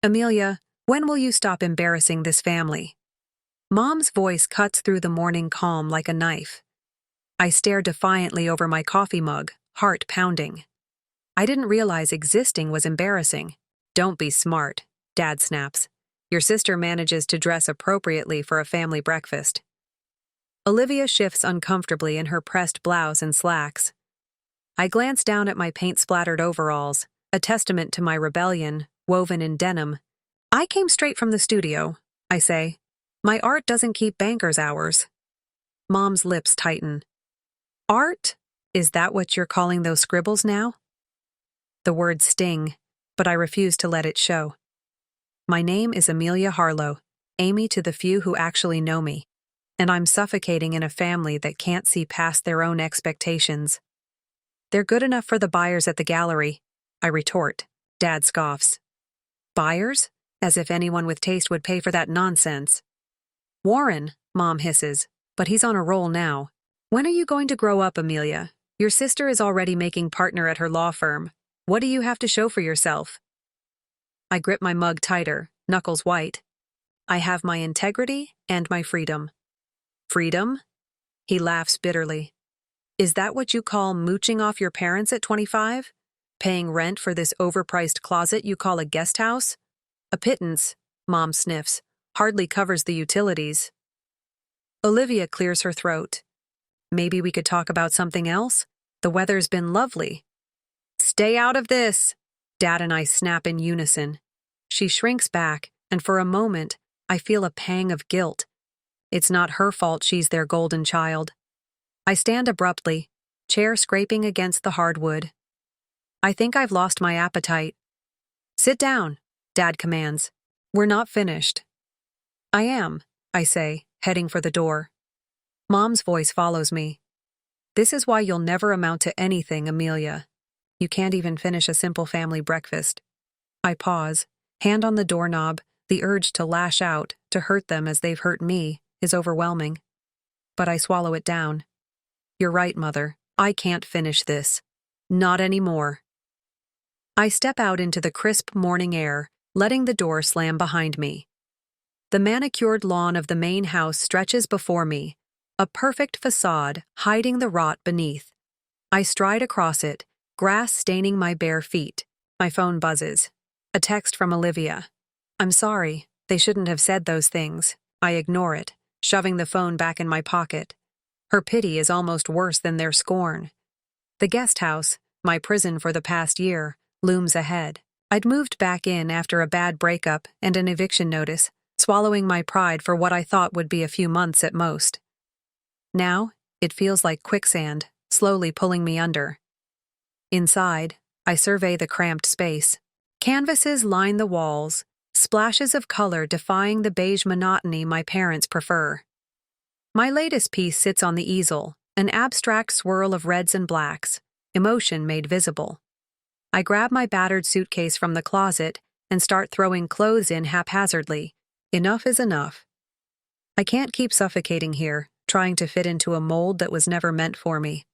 Amelia, when will you stop embarrassing this family? Mom's voice cuts through the morning calm like a knife. I stare defiantly over my coffee mug, heart pounding. I didn't realize existing was embarrassing. Don't be smart, Dad snaps. Your sister manages to dress appropriately for a family breakfast. Olivia shifts uncomfortably in her pressed blouse and slacks. I glance down at my paint-splattered overalls, a testament to my rebellion, woven in denim. I came straight from the studio, I say. My art doesn't keep banker's hours. Mom's lips tighten. Art? Is that what you're calling those scribbles now? The words sting, but I refuse to let it show. My name is Amelia Harlow, Amy to the few who actually know me, and I'm suffocating in a family that can't see past their own expectations. They're good enough for the buyers at the gallery, I retort. Dad scoffs. Buyers? As if anyone with taste would pay for that nonsense. Warren, Mom hisses, but he's on a roll now. When are you going to grow up, Amelia? Your sister is already making partner at her law firm. What do you have to show for yourself? I grip my mug tighter, knuckles white. I have my integrity and my freedom. Freedom? He laughs bitterly. Is that what you call mooching off your parents at 25? Paying rent for this overpriced closet you call a guest house? A pittance, Mom sniffs, hardly covers the utilities. Olivia clears her throat. Maybe we could talk about something else? The weather's been lovely. Stay out of this! Dad and I snap in unison. She shrinks back, and for a moment, I feel a pang of guilt. It's not her fault she's their golden child. I stand abruptly, chair scraping against the hardwood. I think I've lost my appetite. Sit down, Dad commands. We're not finished. I am, I say, heading for the door. Mom's voice follows me. This is why you'll never amount to anything, Amelia. You can't even finish a simple family breakfast. I pause, hand on the doorknob. The urge to lash out, to hurt them as they've hurt me, is overwhelming. But I swallow it down. You're right, Mother. I can't finish this. Not anymore. I step out into the crisp morning air, letting the door slam behind me. The manicured lawn of the main house stretches before me, a perfect facade hiding the rot beneath. I stride across it, grass staining my bare feet. My phone buzzes. A text from Olivia. I'm sorry, they shouldn't have said those things. I ignore it, shoving the phone back in my pocket. Her pity is almost worse than their scorn. The guest house, my prison for the past year, looms ahead. I'd moved back in after a bad breakup and an eviction notice, swallowing my pride for what I thought would be a few months at most. Now, it feels like quicksand, slowly pulling me under. Inside, I survey the cramped space. Canvases line the walls, splashes of color defying the beige monotony my parents prefer. My latest piece sits on the easel, an abstract swirl of reds and blacks, emotion made visible. I grab my battered suitcase from the closet and start throwing clothes in haphazardly. Enough is enough. I can't keep suffocating here, trying to fit into a mold that was never meant for me.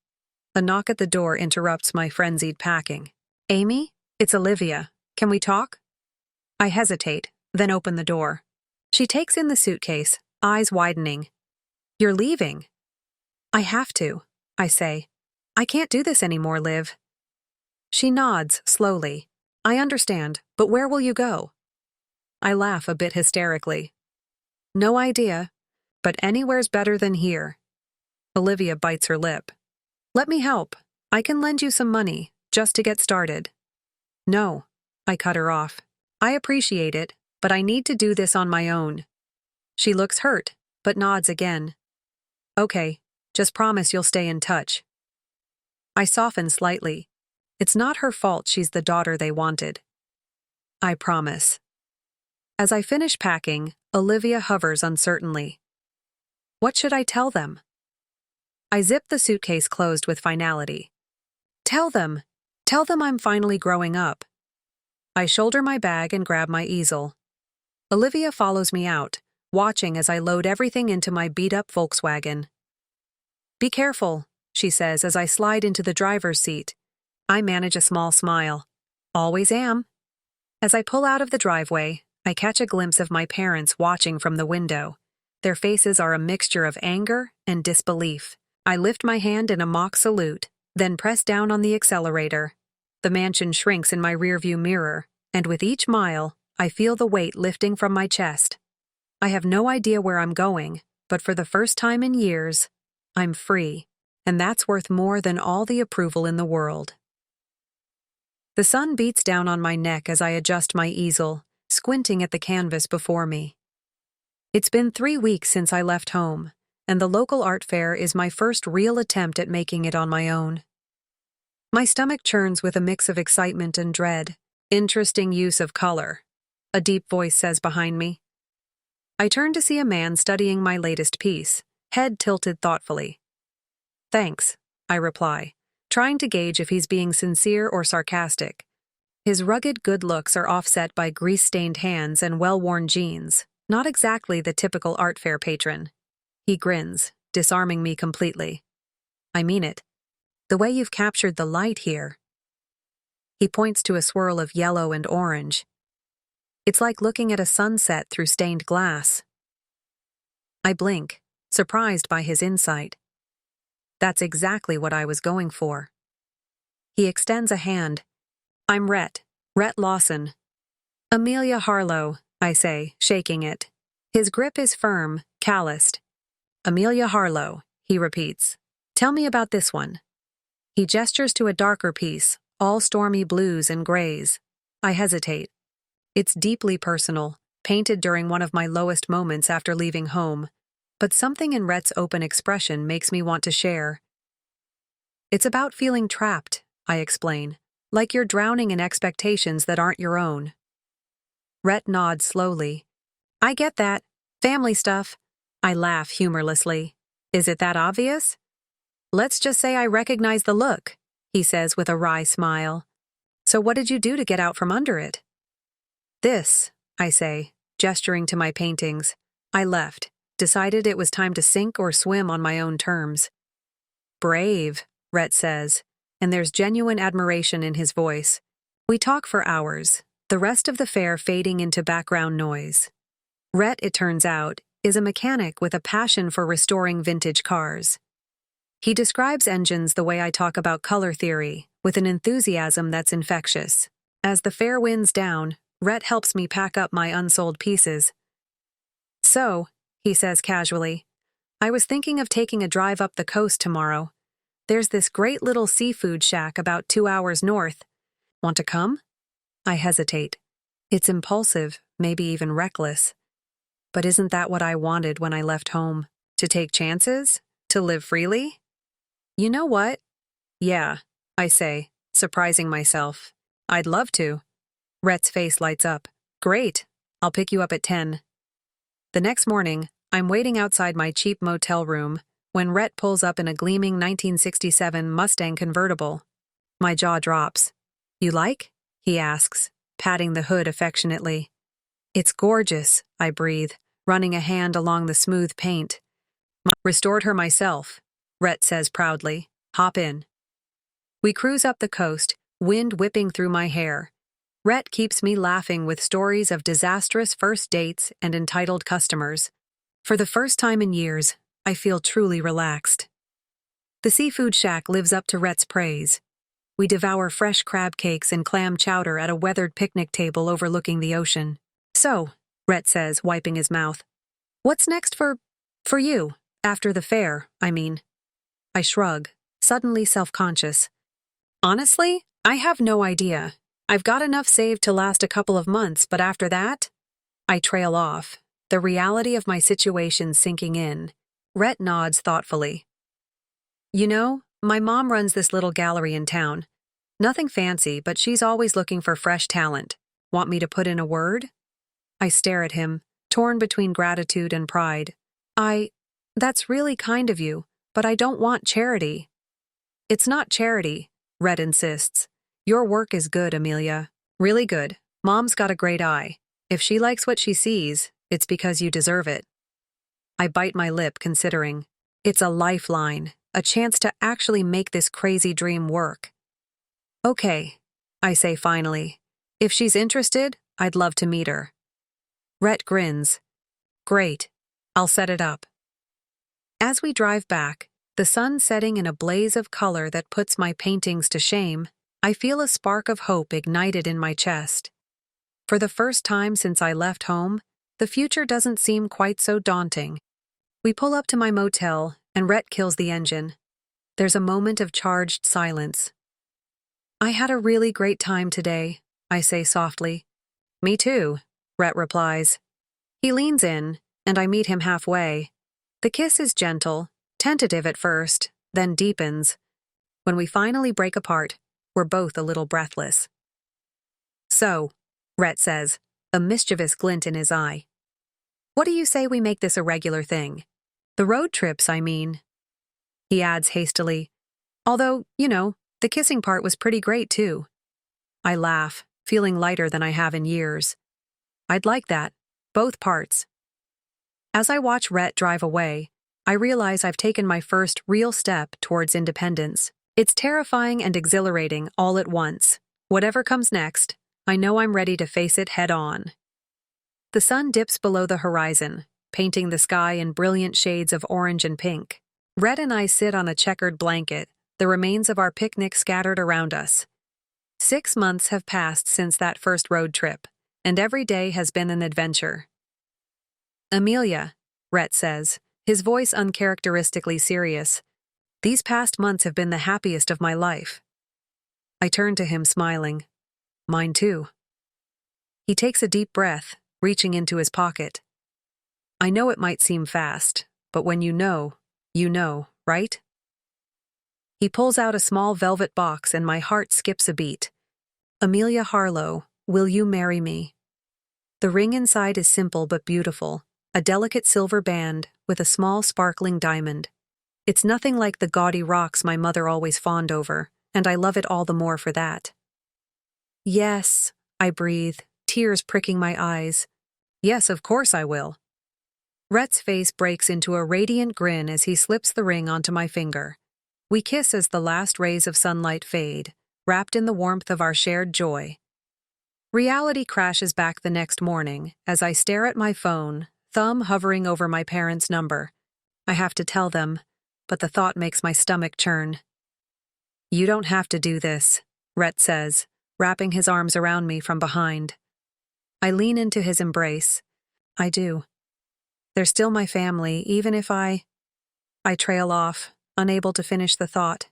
A knock at the door interrupts my frenzied packing. Amy? It's Olivia. Can we talk? I hesitate, then open the door. She takes in the suitcase, eyes widening. You're leaving. I have to, I say. I can't do this anymore, Liv. She nods slowly. I understand, but where will you go? I laugh a bit hysterically. No idea, but anywhere's better than here. Olivia bites her lip. Let me help. I can lend you some money, just to get started. No, I cut her off. I appreciate it, but I need to do this on my own. She looks hurt, but nods again. Okay, just promise you'll stay in touch. I soften slightly. It's not her fault she's the daughter they wanted. I promise. As I finish packing, Olivia hovers uncertainly. What should I tell them? I zip the suitcase closed with finality. Tell them I'm finally growing up. I shoulder my bag and grab my easel. Olivia follows me out, watching as I load everything into my beat-up Volkswagen. Be careful, she says as I slide into the driver's seat. I manage a small smile. Always am. As I pull out of the driveway, I catch a glimpse of my parents watching from the window. Their faces are a mixture of anger and disbelief. I lift my hand in a mock salute, then press down on the accelerator. The mansion shrinks in my rearview mirror, and with each mile, I feel the weight lifting from my chest. I have no idea where I'm going, but for the first time in years, I'm free, and that's worth more than all the approval in the world. The sun beats down on my neck as I adjust my easel, squinting at the canvas before me. It's been 3 weeks since I left home, and the local art fair is my first real attempt at making it on my own. My stomach churns with a mix of excitement and dread. Interesting use of color, a deep voice says behind me. I turn to see a man studying my latest piece, head tilted thoughtfully. Thanks, I reply, trying to gauge if he's being sincere or sarcastic. His rugged good looks are offset by grease-stained hands and well-worn jeans, not exactly the typical art fair patron. He grins, disarming me completely. I mean it. The way you've captured the light here. He points to a swirl of yellow and orange. It's like looking at a sunset through stained glass. I blink, surprised by his insight. That's exactly what I was going for. He extends a hand. I'm Rhett Lawson. Amelia Harlow, I say, shaking it. His grip is firm, calloused. Amelia Harlow, he repeats. Tell me about this one. He gestures to a darker piece, all stormy blues and grays. I hesitate. It's deeply personal, painted during one of my lowest moments after leaving home, but something in Rhett's open expression makes me want to share. It's about feeling trapped, I explain, like you're drowning in expectations that aren't your own. Rhett nods slowly. I get that. Family stuff. I laugh humorlessly. Is it that obvious? Let's just say I recognize the look, he says with a wry smile. So what did you do to get out from under it? This, I say, gesturing to my paintings. I left, decided it was time to sink or swim on my own terms. Brave, Rhett says, and there's genuine admiration in his voice. We talk for hours, the rest of the fair fading into background noise. Rhett, it turns out, is a mechanic with a passion for restoring vintage cars. He describes engines the way I talk about color theory, with an enthusiasm that's infectious. As the fair winds down, Rhett helps me pack up my unsold pieces. So, he says casually, I was thinking of taking a drive up the coast tomorrow. There's this great little seafood shack about 2 hours north. Want to come? I hesitate. It's impulsive, maybe even reckless. But isn't that what I wanted when I left home? To take chances? To live freely? You know what? Yeah, I say, surprising myself. I'd love to. Rhett's face lights up. Great. I'll pick you up at 10. The next morning, I'm waiting outside my cheap motel room when Rhett pulls up in a gleaming 1967 Mustang convertible. My jaw drops. You like? He asks, patting the hood affectionately. It's gorgeous, I breathe, running a hand along the smooth paint. Restored her myself, Rhett says proudly. Hop in. We cruise up the coast, wind whipping through my hair. Rhett keeps me laughing with stories of disastrous first dates and entitled customers. For the first time in years, I feel truly relaxed. The seafood shack lives up to Rhett's praise. We devour fresh crab cakes and clam chowder at a weathered picnic table overlooking the ocean. So, Rhett says, wiping his mouth. What's next for you? After the fair, I mean. I shrug, suddenly self-conscious. Honestly, I have no idea. I've got enough saved to last a couple of months, but after that, I trail off, the reality of my situation sinking in. Rhett nods thoughtfully. You know, my mom runs this little gallery in town. Nothing fancy, but she's always looking for fresh talent. Want me to put in a word? I stare at him, torn between gratitude and pride. That's really kind of you, but I don't want charity. It's not charity, Rhett insists. Your work is good, Amelia. Really good. Mom's got a great eye. If she likes what she sees, it's because you deserve it. I bite my lip, considering. It's a lifeline, a chance to actually make this crazy dream work. Okay, I say finally. If she's interested, I'd love to meet her. Rhett grins. Great. I'll set it up. As we drive back, the sun setting in a blaze of color that puts my paintings to shame, I feel a spark of hope ignited in my chest. For the first time since I left home, the future doesn't seem quite so daunting. We pull up to my motel, and Rhett kills the engine. There's a moment of charged silence. I had a really great time today, I say softly. Me too, Rhett replies. He leans in, and I meet him halfway. The kiss is gentle, tentative at first, then deepens. When we finally break apart, we're both a little breathless. So, Rhett says, a mischievous glint in his eye. What do you say we make this a regular thing? The road trips, I mean. He adds hastily. Although, the kissing part was pretty great too. I laugh, feeling lighter than I have in years. I'd like that. Both parts. As I watch Rhett drive away, I realize I've taken my first real step towards independence. It's terrifying and exhilarating all at once. Whatever comes next, I know I'm ready to face it head on. The sun dips below the horizon, painting the sky in brilliant shades of orange and pink. Rhett and I sit on a checkered blanket, the remains of our picnic scattered around us. 6 months have passed since that first road trip, and every day has been an adventure. Amelia, Rhett says, his voice uncharacteristically serious, these past months have been the happiest of my life. I turn to him smiling. Mine too. He takes a deep breath, reaching into his pocket. I know it might seem fast, but when you know, right? He pulls out a small velvet box and my heart skips a beat. Amelia Harlow, will you marry me? The ring inside is simple but beautiful, a delicate silver band with a small sparkling diamond. It's nothing like the gaudy rocks my mother always fawned over, and I love it all the more for that. Yes, I breathe, tears pricking my eyes. Yes, of course I will. Rhett's face breaks into a radiant grin as he slips the ring onto my finger. We kiss as the last rays of sunlight fade, wrapped in the warmth of our shared joy. Reality crashes back the next morning as I stare at my phone, thumb hovering over my parents' number. I have to tell them, but the thought makes my stomach churn. You don't have to do this, Rhett says, wrapping his arms around me from behind. I lean into his embrace. I do. They're still my family, even if I trail off, unable to finish the thought.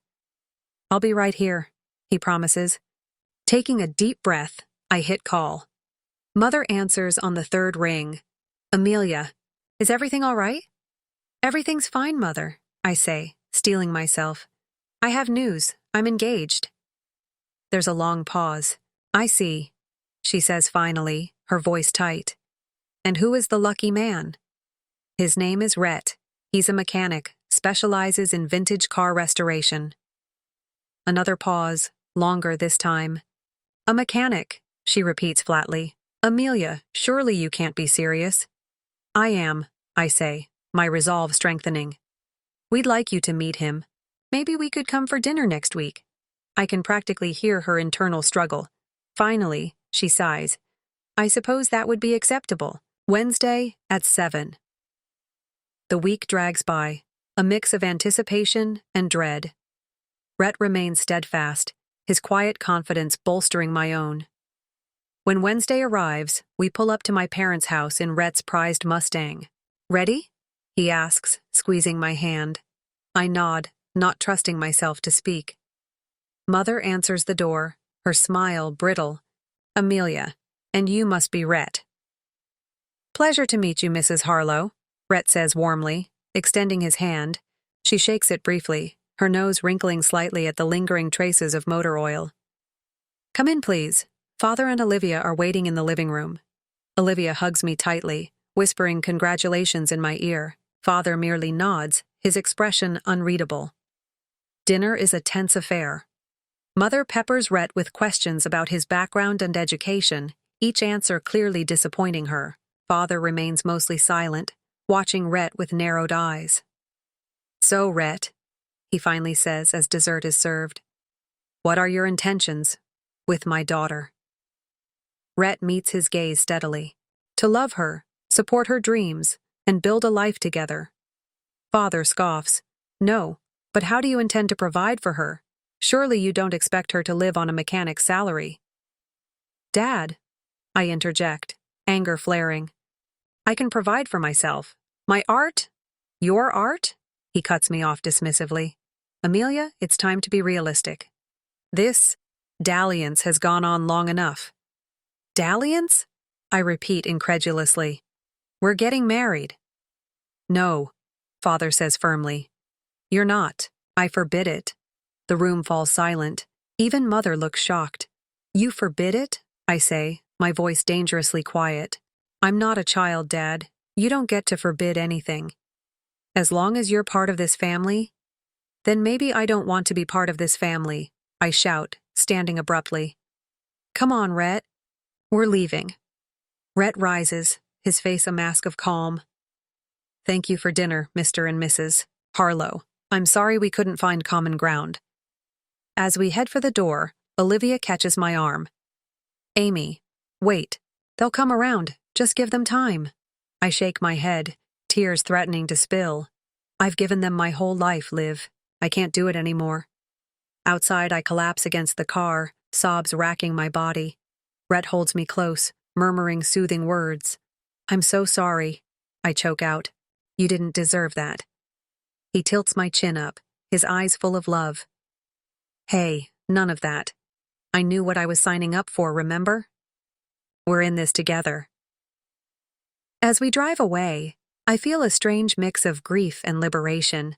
I'll be right here, he promises. Taking a deep breath, I hit call. Mother answers on the third ring. Amelia, is everything all right? Everything's fine, Mother, I say, steeling myself. I have news. I'm engaged. There's a long pause. I see, she says finally, her voice tight. And who is the lucky man? His name is Rhett. He's a mechanic, specializes in vintage car restoration. Another pause, longer this time. A mechanic, she repeats flatly. Amelia, surely you can't be serious. I am, I say, my resolve strengthening. We'd like you to meet him. Maybe we could come for dinner next week. I can practically hear her internal struggle. Finally, she sighs. I suppose that would be acceptable. Wednesday at 7. The week drags by, a mix of anticipation and dread. Rhett remains steadfast, his quiet confidence bolstering my own. When Wednesday arrives, we pull up to my parents' house in Rhett's prized Mustang. Ready? He asks, squeezing my hand. I nod, not trusting myself to speak. Mother answers the door, her smile brittle. Amelia, and you must be Rhett. Pleasure to meet you, Mrs. Harlow, Rhett says warmly, extending his hand. She shakes it briefly, her nose wrinkling slightly at the lingering traces of motor oil. Come in, please. Father and Olivia are waiting in the living room. Olivia hugs me tightly, whispering congratulations in my ear. Father merely nods, his expression unreadable. Dinner is a tense affair. Mother peppers Rhett with questions about his background and education, each answer clearly disappointing her. Father remains mostly silent, watching Rhett with narrowed eyes. So, Rhett, he finally says as dessert is served, what are your intentions with my daughter? Rhett meets his gaze steadily. To love her, support her dreams, and build a life together. Father scoffs. No, but how do you intend to provide for her? Surely you don't expect her to live on a mechanic's salary. Dad, I interject, anger flaring. I can provide for myself. My art? Your art? He cuts me off dismissively. Amelia, it's time to be realistic. This dalliance has gone on long enough. Dalliance? I repeat incredulously. We're getting married. No, Father says firmly. You're not. I forbid it. The room falls silent. Even Mother looks shocked. You forbid it? I say, my voice dangerously quiet. I'm not a child, Dad. You don't get to forbid anything. As long as you're part of this family, then maybe I don't want to be part of this family, I shout, standing abruptly. Come on, Rhett. We're leaving. Rhett rises, his face a mask of calm. Thank you for dinner, Mr. and Mrs. Harlow. I'm sorry we couldn't find common ground. As we head for the door, Olivia catches my arm. Amy, wait. They'll come around. Just give them time. I shake my head, tears threatening to spill. I've given them my whole life, Liv. I can't do it anymore. Outside, I collapse against the car, sobs racking my body. Rhett holds me close, murmuring soothing words. I'm so sorry, I choke out. You didn't deserve that. He tilts my chin up, his eyes full of love. Hey, none of that. I knew what I was signing up for, remember? We're in this together. As we drive away, I feel a strange mix of grief and liberation.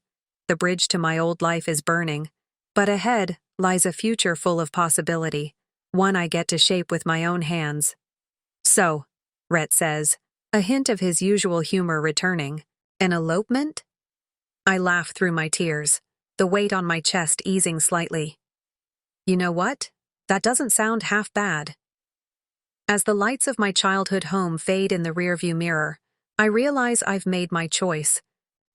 The bridge to my old life is burning, but ahead lies a future full of possibility, one I get to shape with my own hands. So, Rhett says, a hint of his usual humor returning. An elopement? I laugh through my tears, the weight on my chest easing slightly. You know what? That doesn't sound half bad. As the lights of my childhood home fade in the rearview mirror, I realize I've made my choice.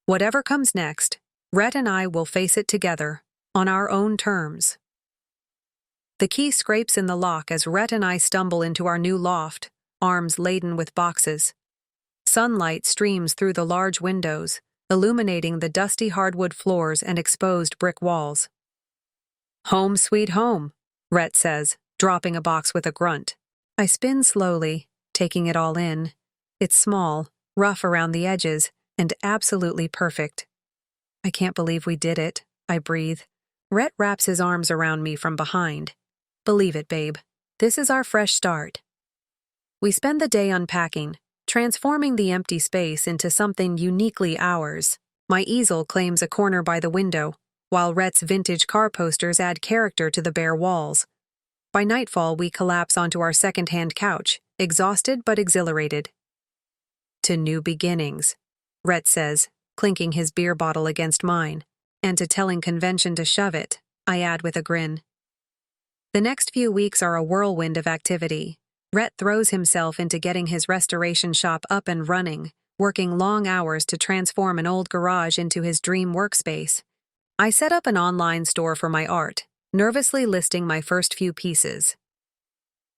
Whatever comes next, Rhett and I will face it together, on our own terms. The key scrapes in the lock as Rhett and I stumble into our new loft, arms laden with boxes. Sunlight streams through the large windows, illuminating the dusty hardwood floors and exposed brick walls. Home sweet home, Rhett says, dropping a box with a grunt. I spin slowly, taking it all in. It's small, rough around the edges, and absolutely perfect. I can't believe we did it, I breathe. Rhett wraps his arms around me from behind. Believe it, babe. This is our fresh start. We spend the day unpacking, transforming the empty space into something uniquely ours. My easel claims a corner by the window, while Rhett's vintage car posters add character to the bare walls. By nightfall, we collapse onto our second-hand couch, exhausted but exhilarated. To new beginnings, Rhett says, clinking his beer bottle against mine, and to telling convention to shove it, I add with a grin. The next few weeks are a whirlwind of activity. Rhett throws himself into getting his restoration shop up and running, working long hours to transform an old garage into his dream workspace. I set up an online store for my art, nervously listing my first few pieces.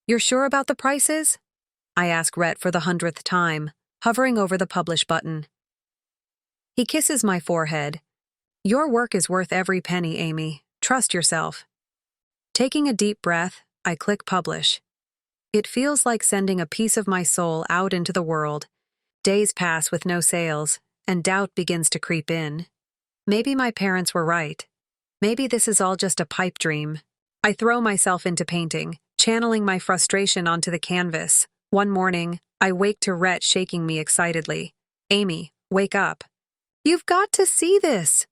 You're sure about the prices? I ask Rhett for the 100th time, hovering over the publish button. He kisses my forehead. Your work is worth every penny, Amy. Trust yourself. Taking a deep breath, I click publish. It feels like sending a piece of my soul out into the world. Days pass with no sales, and doubt begins to creep in. Maybe my parents were right. Maybe this is all just a pipe dream. I throw myself into painting, channeling my frustration onto the canvas. One morning, I wake to Rhett shaking me excitedly. Amy, wake up. You've got to see this.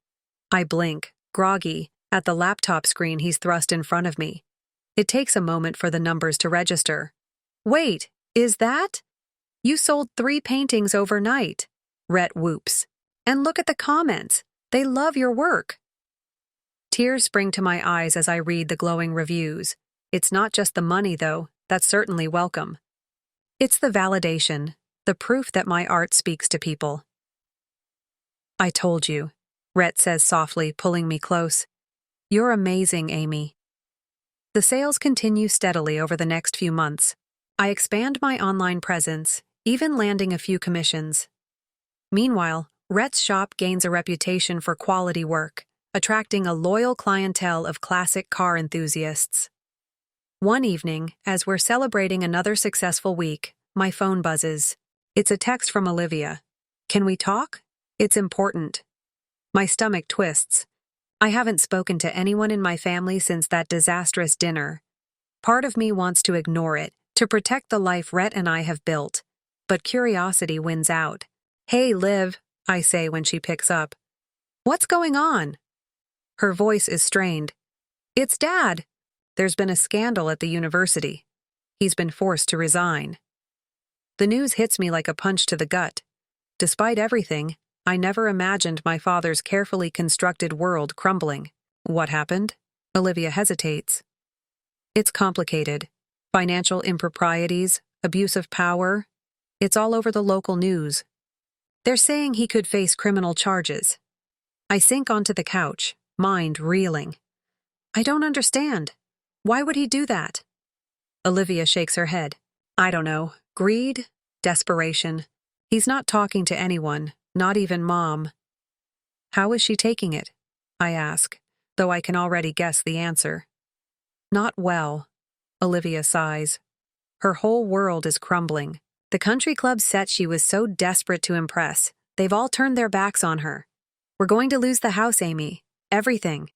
I blink, groggy, at the laptop screen he's thrust in front of me. It takes a moment for the numbers to register. Wait, is that? You sold 3 paintings overnight. Rhett whoops. And look at the comments. They love your work. Tears spring to my eyes as I read the glowing reviews. It's not just the money, though. That's certainly welcome. It's the validation, the proof that my art speaks to people. I told you, Rhett says softly, pulling me close. You're amazing, Amy. The sales continue steadily over the next few months. I expand my online presence, even landing a few commissions. Meanwhile, Rhett's shop gains a reputation for quality work, attracting a loyal clientele of classic car enthusiasts. One evening, as we're celebrating another successful week, my phone buzzes. It's a text from Olivia. "Can we talk? It's important." My stomach twists. I haven't spoken to anyone in my family since that disastrous dinner. Part of me wants to ignore it, to protect the life Rhett and I have built. But curiosity wins out. "Hey, Liv," I say when she picks up. "What's going on?" Her voice is strained. "It's Dad. There's been a scandal at the university. He's been forced to resign." The news hits me like a punch to the gut. Despite everything, I never imagined my father's carefully constructed world crumbling. "What happened?" Olivia hesitates. "It's complicated. Financial improprieties, abuse of power. It's all over the local news. They're saying he could face criminal charges." I sink onto the couch, mind reeling. "I don't understand. Why would he do that?" Olivia shakes her head. "I don't know. Greed? Desperation. He's not talking to anyone, not even Mom." "How is she taking it?" I ask, though I can already guess the answer. "Not well," Olivia sighs. Her whole world is crumbling. The country club set she was so desperate to impress, they've all turned their backs on her. "We're going to lose the house, Amy. Everything."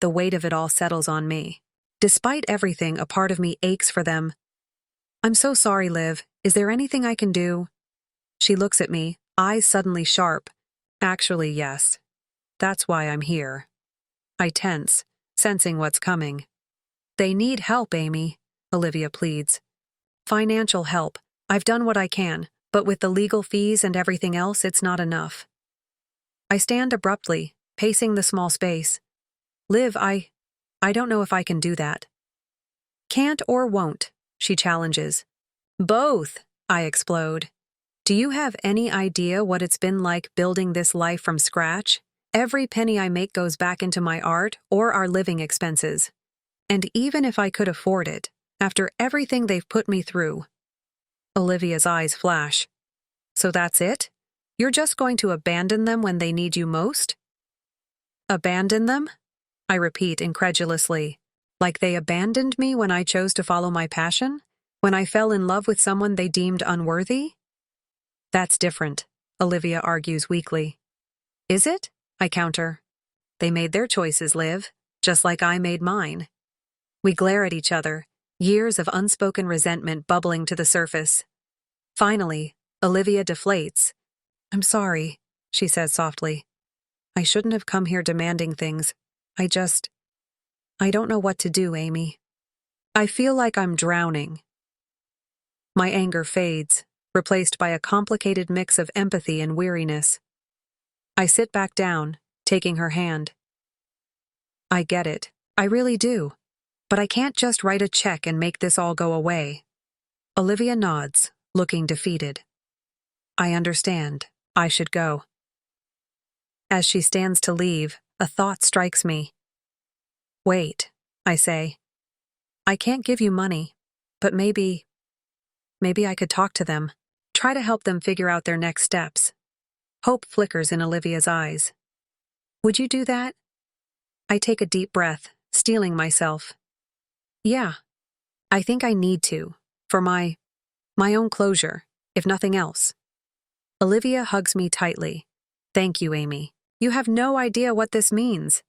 The weight of it all settles on me. Despite everything, a part of me aches for them. "I'm so sorry, Liv. Is there anything I can do?" She looks at me, eyes suddenly sharp. "Actually, yes. That's why I'm here." I tense, sensing what's coming. "They need help, Amy," Olivia pleads. "Financial help. I've done what I can, but with the legal fees and everything else, it's not enough." I stand abruptly, pacing the small space. "Liv, I don't know if I can do that." "Can't or won't?" she challenges. "Both," I explode. "Do you have any idea what it's been like building this life from scratch? Every penny I make goes back into my art or our living expenses. And even if I could afford it, after everything they've put me through." Olivia's eyes flash. "So that's it? You're just going to abandon them when they need you most?" "Abandon them?" I repeat incredulously. "Like they abandoned me when I chose to follow my passion? When I fell in love with someone they deemed unworthy?" "That's different," Olivia argues weakly. "Is it?" I counter. "They made their choices, Liv, just like I made mine." We glare at each other, years of unspoken resentment bubbling to the surface. Finally, Olivia deflates. "I'm sorry," she says softly. "I shouldn't have come here demanding things. I don't know what to do, Amy. I feel like I'm drowning." My anger fades, replaced by a complicated mix of empathy and weariness. I sit back down, taking her hand. "I get it. I really do. But I can't just write a check and make this all go away." Olivia nods, looking defeated. "I understand. I should go." As she stands to leave, a thought strikes me. "Wait," I say. "I can't give you money, but maybe I could talk to them, try to help them figure out their next steps." Hope flickers in Olivia's eyes. "Would you do that?" I take a deep breath, steeling myself. "Yeah, I think I need to, for my own closure, if nothing else." Olivia hugs me tightly. "Thank you, Amy. You have no idea what this means."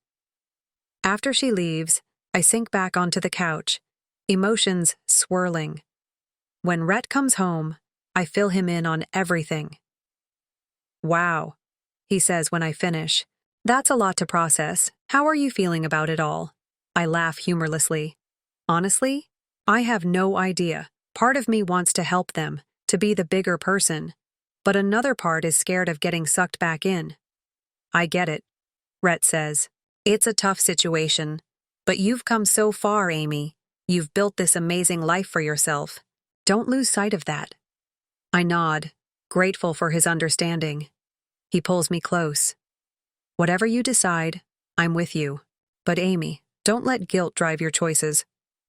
After she leaves, I sink back onto the couch, emotions swirling. When Rhett comes home, I fill him in on everything. "Wow," he says when I finish. "That's a lot to process. How are you feeling about it all?" I laugh humorlessly. Honestly, I have no idea. Part of me wants to help them, to be the bigger person. But another part is scared of getting sucked back in. "I get it," Rhett says. "It's a tough situation. But you've come so far, Amy. You've built this amazing life for yourself. Don't lose sight of that." I nod, grateful for his understanding. He pulls me close. "Whatever you decide, I'm with you. But Amy, don't let guilt drive your choices."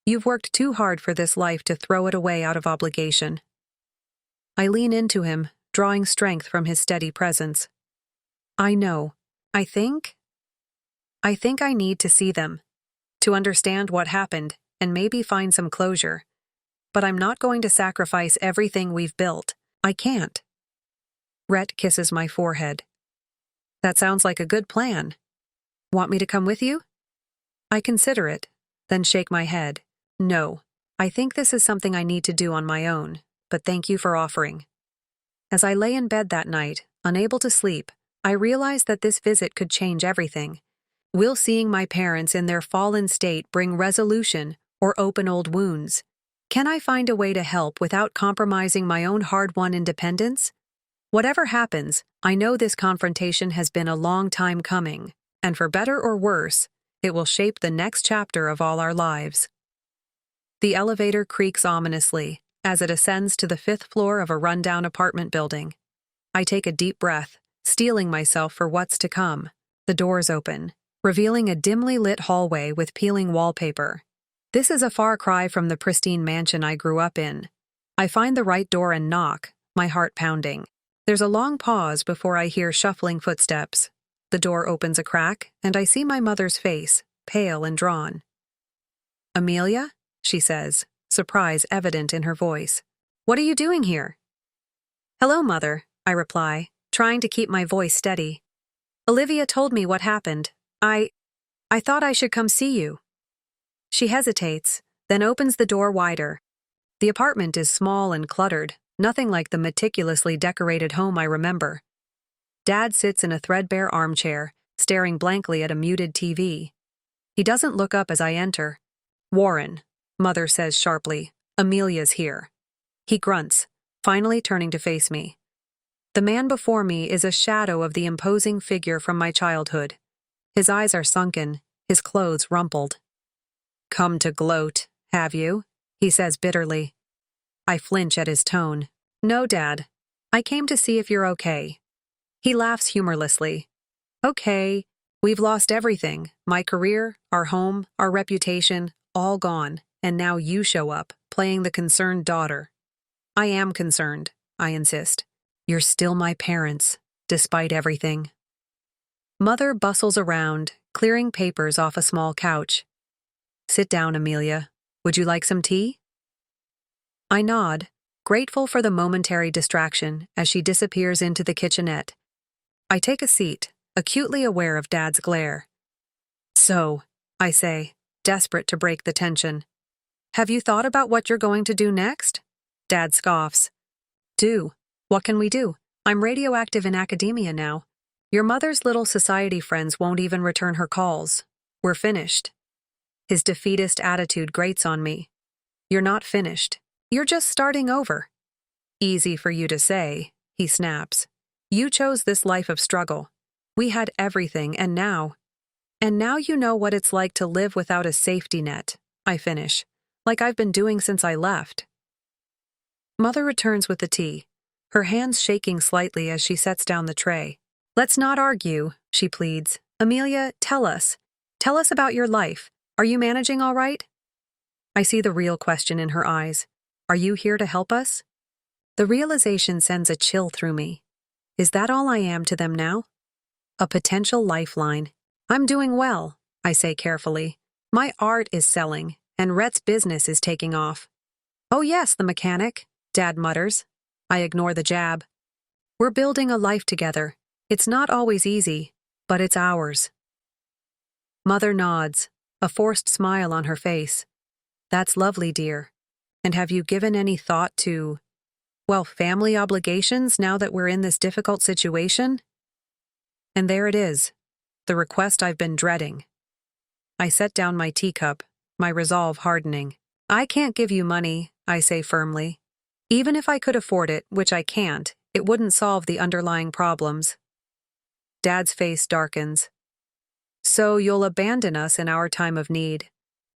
You've worked too hard for this life to throw it away out of obligation. I lean into him, drawing strength from his steady presence. I know. I think I need to see them, to understand what happened and maybe find some closure. But I'm not going to sacrifice everything we've built. I can't. Rhett kisses my forehead. That sounds like a good plan. Want me to come with you? I consider it, then shake my head. No, I think this is something I need to do on my own, but thank you for offering. As I lay in bed that night, unable to sleep, I realized that this visit could change everything. Will seeing my parents in their fallen state bring resolution or open old wounds? Can I find a way to help without compromising my own hard-won independence? Whatever happens, I know this confrontation has been a long time coming, and for better or worse, it will shape the next chapter of all our lives. The elevator creaks ominously as it ascends to the 5th floor of a rundown apartment building. I take a deep breath, steeling myself for what's to come. The doors open, revealing a dimly lit hallway with peeling wallpaper. This is a far cry from the pristine mansion I grew up in. I find the right door and knock, my heart pounding. There's a long pause before I hear shuffling footsteps. The door opens a crack, and I see my mother's face, pale and drawn. "Amelia?" she says, surprise evident in her voice. "What are you doing here?" "Hello, Mother," I reply, trying to keep my voice steady. "Olivia told me what happened. I thought I should come see you." She hesitates, then opens the door wider. The apartment is small and cluttered, nothing like the meticulously decorated home I remember. Dad sits in a threadbare armchair, staring blankly at a muted TV. He doesn't look up as I enter. "Warren," Mother says sharply, "Amelia's here." He grunts, finally turning to face me. The man before me is a shadow of the imposing figure from my childhood. His eyes are sunken, his clothes rumpled. "Come to gloat, have you?" he says bitterly. I flinch at his tone. "No, Dad. I came to see if you're okay." He laughs humorlessly. "Okay, we've lost everything. My career, our home, our reputation, all gone. And now you show up, playing the concerned daughter." "I am concerned," I insist. "You're still my parents, despite everything." Mother bustles around, clearing papers off a small couch. "Sit down, Amelia. Would you like some tea?" I nod, grateful for the momentary distraction as she disappears into the kitchenette. I take a seat, acutely aware of Dad's glare. "So," I say, desperate to break the tension, "have you thought about what you're going to do next?" Dad scoffs. "Do? What can we do? I'm radioactive in academia now. Your mother's little society friends won't even return her calls. We're finished." His defeatist attitude grates on me. "You're not finished. You're just starting over." "Easy for you to say," he snaps. "You chose this life of struggle. We had everything, and now you know what it's like to live without a safety net," I finish, like I've been doing since I left. Mother returns with the tea, her hands shaking slightly as she sets down the tray. "Let's not argue," she pleads. "Amelia, tell us about your life. Are you managing all right?" I see the real question in her eyes. Are you here to help us? The realization sends a chill through me. Is that all I am to them now? A potential lifeline. "I'm doing well," I say carefully. "My art is selling, and Rhett's business is taking off." "Oh yes, the mechanic," Dad mutters. I ignore the jab. "We're building a life together. It's not always easy, but it's ours." Mother nods, a forced smile on her face. "That's lovely, dear. And have you given any thought to, family obligations now that we're in this difficult situation?" And there it is, the request I've been dreading. I set down my teacup, my resolve hardening. "I can't give you money," I say firmly. "Even if I could afford it, which I can't, it wouldn't solve the underlying problems." Dad's face darkens. "So you'll abandon us in our time of need,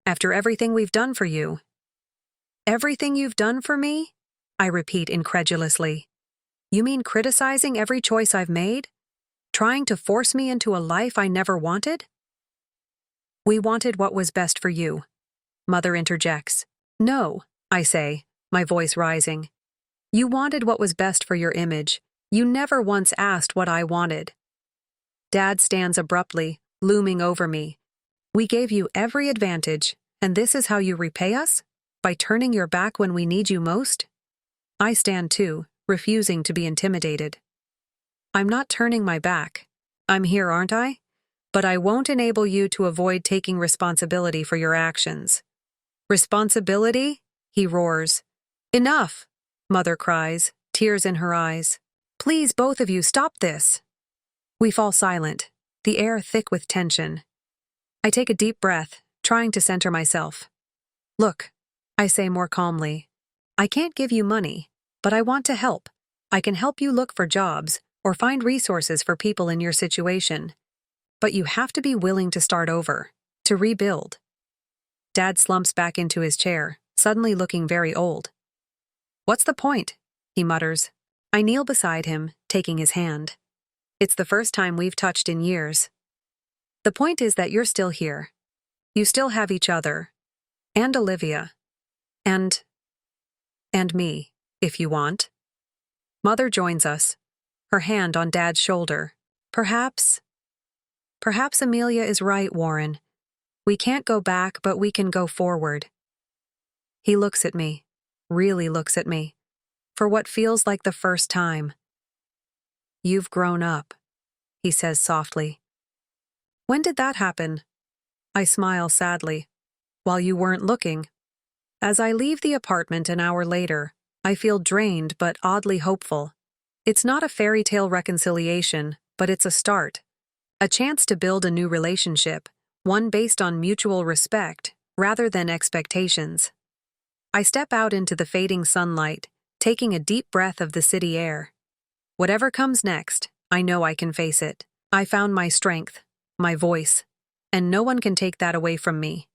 after everything we've done for you?" "Everything you've done for me?" I repeat incredulously. "You mean criticizing every choice I've made? Trying to force me into a life I never wanted?" "We wanted what was best for you." Mother interjects. No, I say, my voice rising. You wanted what was best for your image. You never once asked what I wanted. Dad stands abruptly, looming over me. We gave you every advantage, and this is how you repay us? By turning your back when we need you most? I stand too, refusing to be intimidated. I'm not turning my back. I'm here, aren't I? But I won't enable you to avoid taking responsibility for your actions. Responsibility? He roars. Enough! Mother cries, tears in her eyes. Please, both of you, stop this. We fall silent, the air thick with tension. I take a deep breath, trying to center myself. Look, I say more calmly. I can't give you money, but I want to help. I can help you look for jobs or find resources for people in your situation. But you have to be willing to start over, to rebuild. Dad slumps back into his chair, suddenly looking very old. What's the point? He mutters. I kneel beside him, taking his hand. It's the first time we've touched in years. The point is that you're still here. You still have each other. And Olivia. And me, if you want. Mother joins us, her hand on Dad's shoulder. Perhaps Amelia is right, Warren. We can't go back, but we can go forward. He looks at me, really looks at me, for what feels like the first time. You've grown up, he says softly. When did that happen? I smile sadly. While you weren't looking. As I leave the apartment an hour later, I feel drained but oddly hopeful. It's not a fairy tale reconciliation, but it's a start. A chance to build a new relationship, one based on mutual respect rather than expectations. I step out into the fading sunlight, taking a deep breath of the city air. Whatever comes next, I know I can face it. I found my strength, my voice, and no one can take that away from me.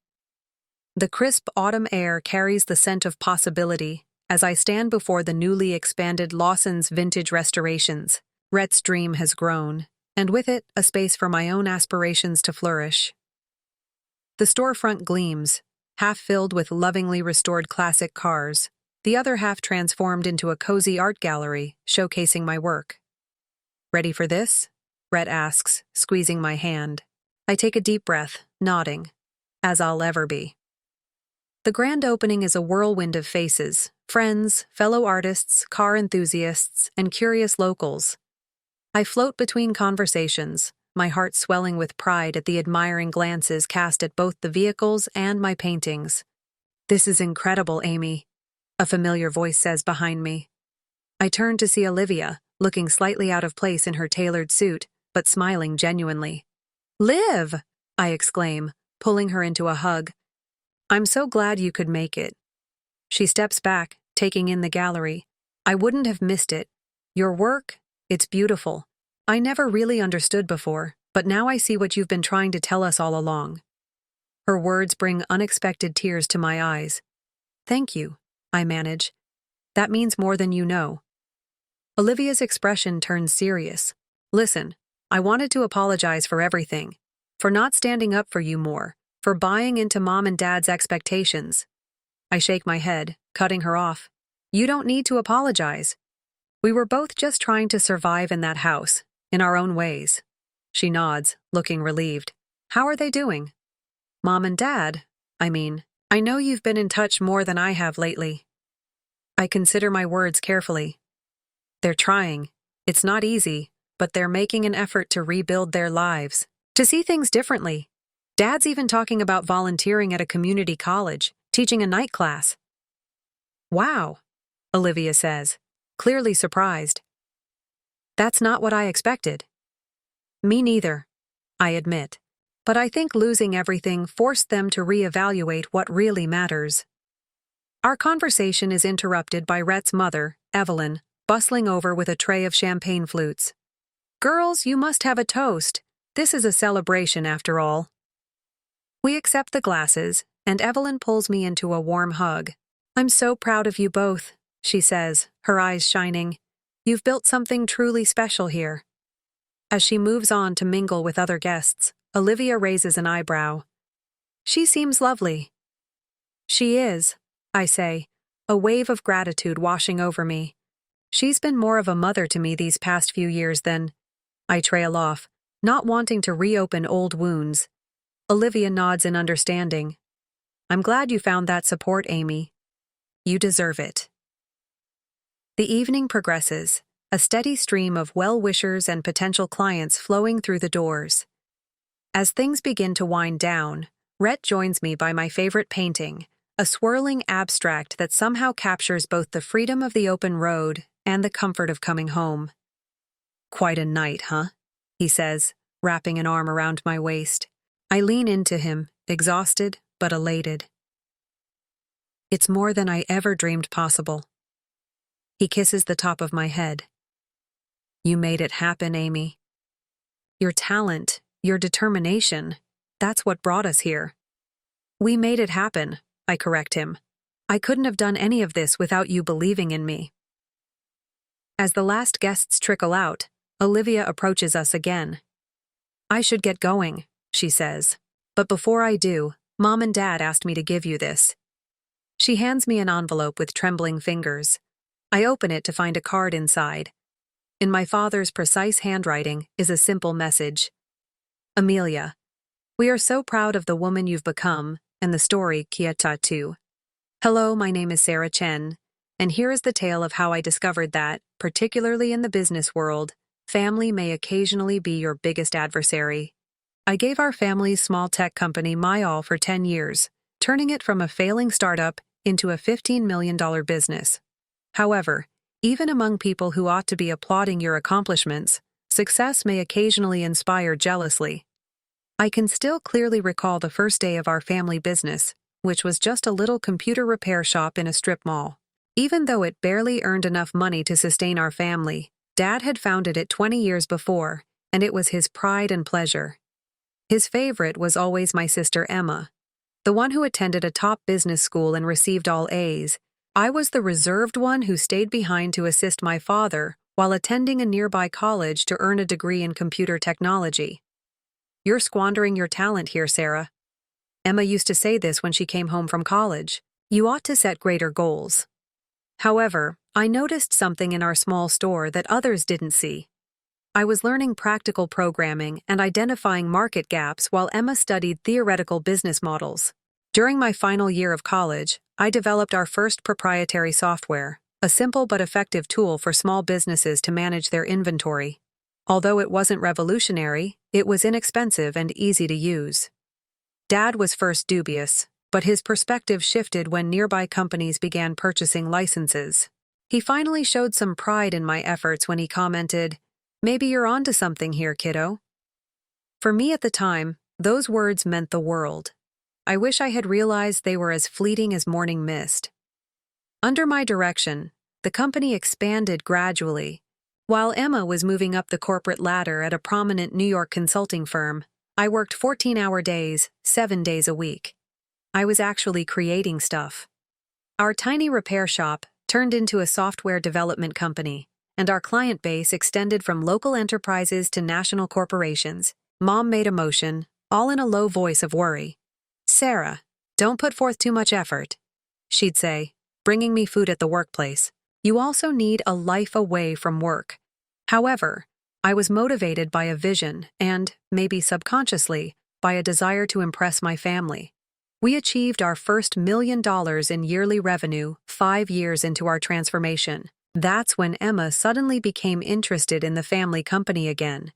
The crisp autumn air carries the scent of possibility as I stand before the newly expanded Lawson's Vintage Restorations. Rhett's dream has grown, and with it, a space for my own aspirations to flourish. The storefront gleams, half filled with lovingly restored classic cars, the other half transformed into a cozy art gallery showcasing my work. Ready for this? Rhett asks, squeezing my hand. I take a deep breath, nodding, as I'll ever be. The grand opening is a whirlwind of faces, friends, fellow artists, car enthusiasts, and curious locals. I float between conversations, my heart swelling with pride at the admiring glances cast at both the vehicles and my paintings. This is incredible, Amy, a familiar voice says behind me. I turn to see Olivia, looking slightly out of place in her tailored suit, but smiling genuinely. Liv! I exclaim, pulling her into a hug. I'm so glad you could make it. She steps back, taking in the gallery. I wouldn't have missed it. Your work, it's beautiful. I never really understood before, but now I see what you've been trying to tell us all along. Her words bring unexpected tears to my eyes. Thank you, I manage. That means more than you know. Olivia's expression turns serious. Listen, I wanted to apologize for everything. For not standing up for you more. For buying into Mom and Dad's expectations. I shake my head, cutting her off. You don't need to apologize. We were both just trying to survive in that house, in our own ways. She nods, looking relieved. How are they doing? Mom and Dad, I know you've been in touch more than I have lately. I consider my words carefully. They're trying. It's not easy, but they're making an effort to rebuild their lives, to see things differently. Dad's even talking about volunteering at a community college, teaching a night class. Wow, Olivia says, clearly surprised. That's not what I expected. Me neither, I admit. But I think losing everything forced them to reevaluate what really matters. Our conversation is interrupted by Rhett's mother, Evelyn, bustling over with a tray of champagne flutes. Girls, you must have a toast. This is a celebration after all. We accept the glasses, and Evelyn pulls me into a warm hug. I'm so proud of you both, she says, her eyes shining. You've built something truly special here. As she moves on to mingle with other guests, Olivia raises an eyebrow. She seems lovely. She is, I say, a wave of gratitude washing over me. She's been more of a mother to me these past few years than… I trail off, not wanting to reopen old wounds. Olivia nods in understanding. I'm glad you found that support, Amy. You deserve it. The evening progresses, a steady stream of well-wishers and potential clients flowing through the doors. As things begin to wind down, Rhett joins me by my favorite painting, a swirling abstract that somehow captures both the freedom of the open road and the comfort of coming home. Quite a night, huh? He says, wrapping an arm around my waist. I lean into him, exhausted but elated. It's more than I ever dreamed possible. He kisses the top of my head. You made it happen, Amy. Your talent, your determination, that's what brought us here. We made it happen, I correct him. I couldn't have done any of this without you believing in me. As the last guests trickle out, Olivia approaches us again. I should get going, she says. But before I do, Mom and Dad asked me to give you this. She hands me an envelope with trembling fingers. I open it to find a card inside. In my father's precise handwriting is a simple message. Amelia, we are so proud of the woman you've become and the story Kieta too. Hello, my name is Sarah Chen, and here is the tale of how I discovered that, particularly in the business world, family may occasionally be your biggest adversary. I gave our family's small tech company my all for 10 years, turning it from a failing startup into a $15 million business. However, even among people who ought to be applauding your accomplishments, success may occasionally inspire jealousy. I can still clearly recall the first day of our family business, which was just a little computer repair shop in a strip mall. Even though it barely earned enough money to sustain our family, Dad had founded it 20 years before, and it was his pride and pleasure. His favorite was always my sister Emma, the one who attended a top business school and received all A's. I was the reserved one who stayed behind to assist my father while attending a nearby college to earn a degree in computer technology. You're squandering your talent here, Sarah. Emma used to say this when she came home from college. You ought to set greater goals. However, I noticed something in our small store that others didn't see. I was learning practical programming and identifying market gaps while Emma studied theoretical business models. During my final year of college, I developed our first proprietary software, a simple but effective tool for small businesses to manage their inventory. Although it wasn't revolutionary, it was inexpensive and easy to use. Dad was first dubious, but his perspective shifted when nearby companies began purchasing licenses. He finally showed some pride in my efforts when he commented, "Maybe you're onto something here, kiddo." For me at the time, those words meant the world. I wish I had realized they were as fleeting as morning mist. Under my direction, the company expanded gradually. While Emma was moving up the corporate ladder at a prominent New York consulting firm, I worked 14-hour days, 7 days a week. I was actually creating stuff. Our tiny repair shop turned into a software development company, and our client base extended from local enterprises to national corporations. Mom made a motion, all in a low voice of worry. "Sarah, don't put forth too much effort," she'd say, bringing me food at the workplace. "You also need a life away from work." However, I was motivated by a vision and, maybe subconsciously, by a desire to impress my family. We achieved our first $1 million in yearly revenue 5 years into our transformation. That's when Emma suddenly became interested in the family company again.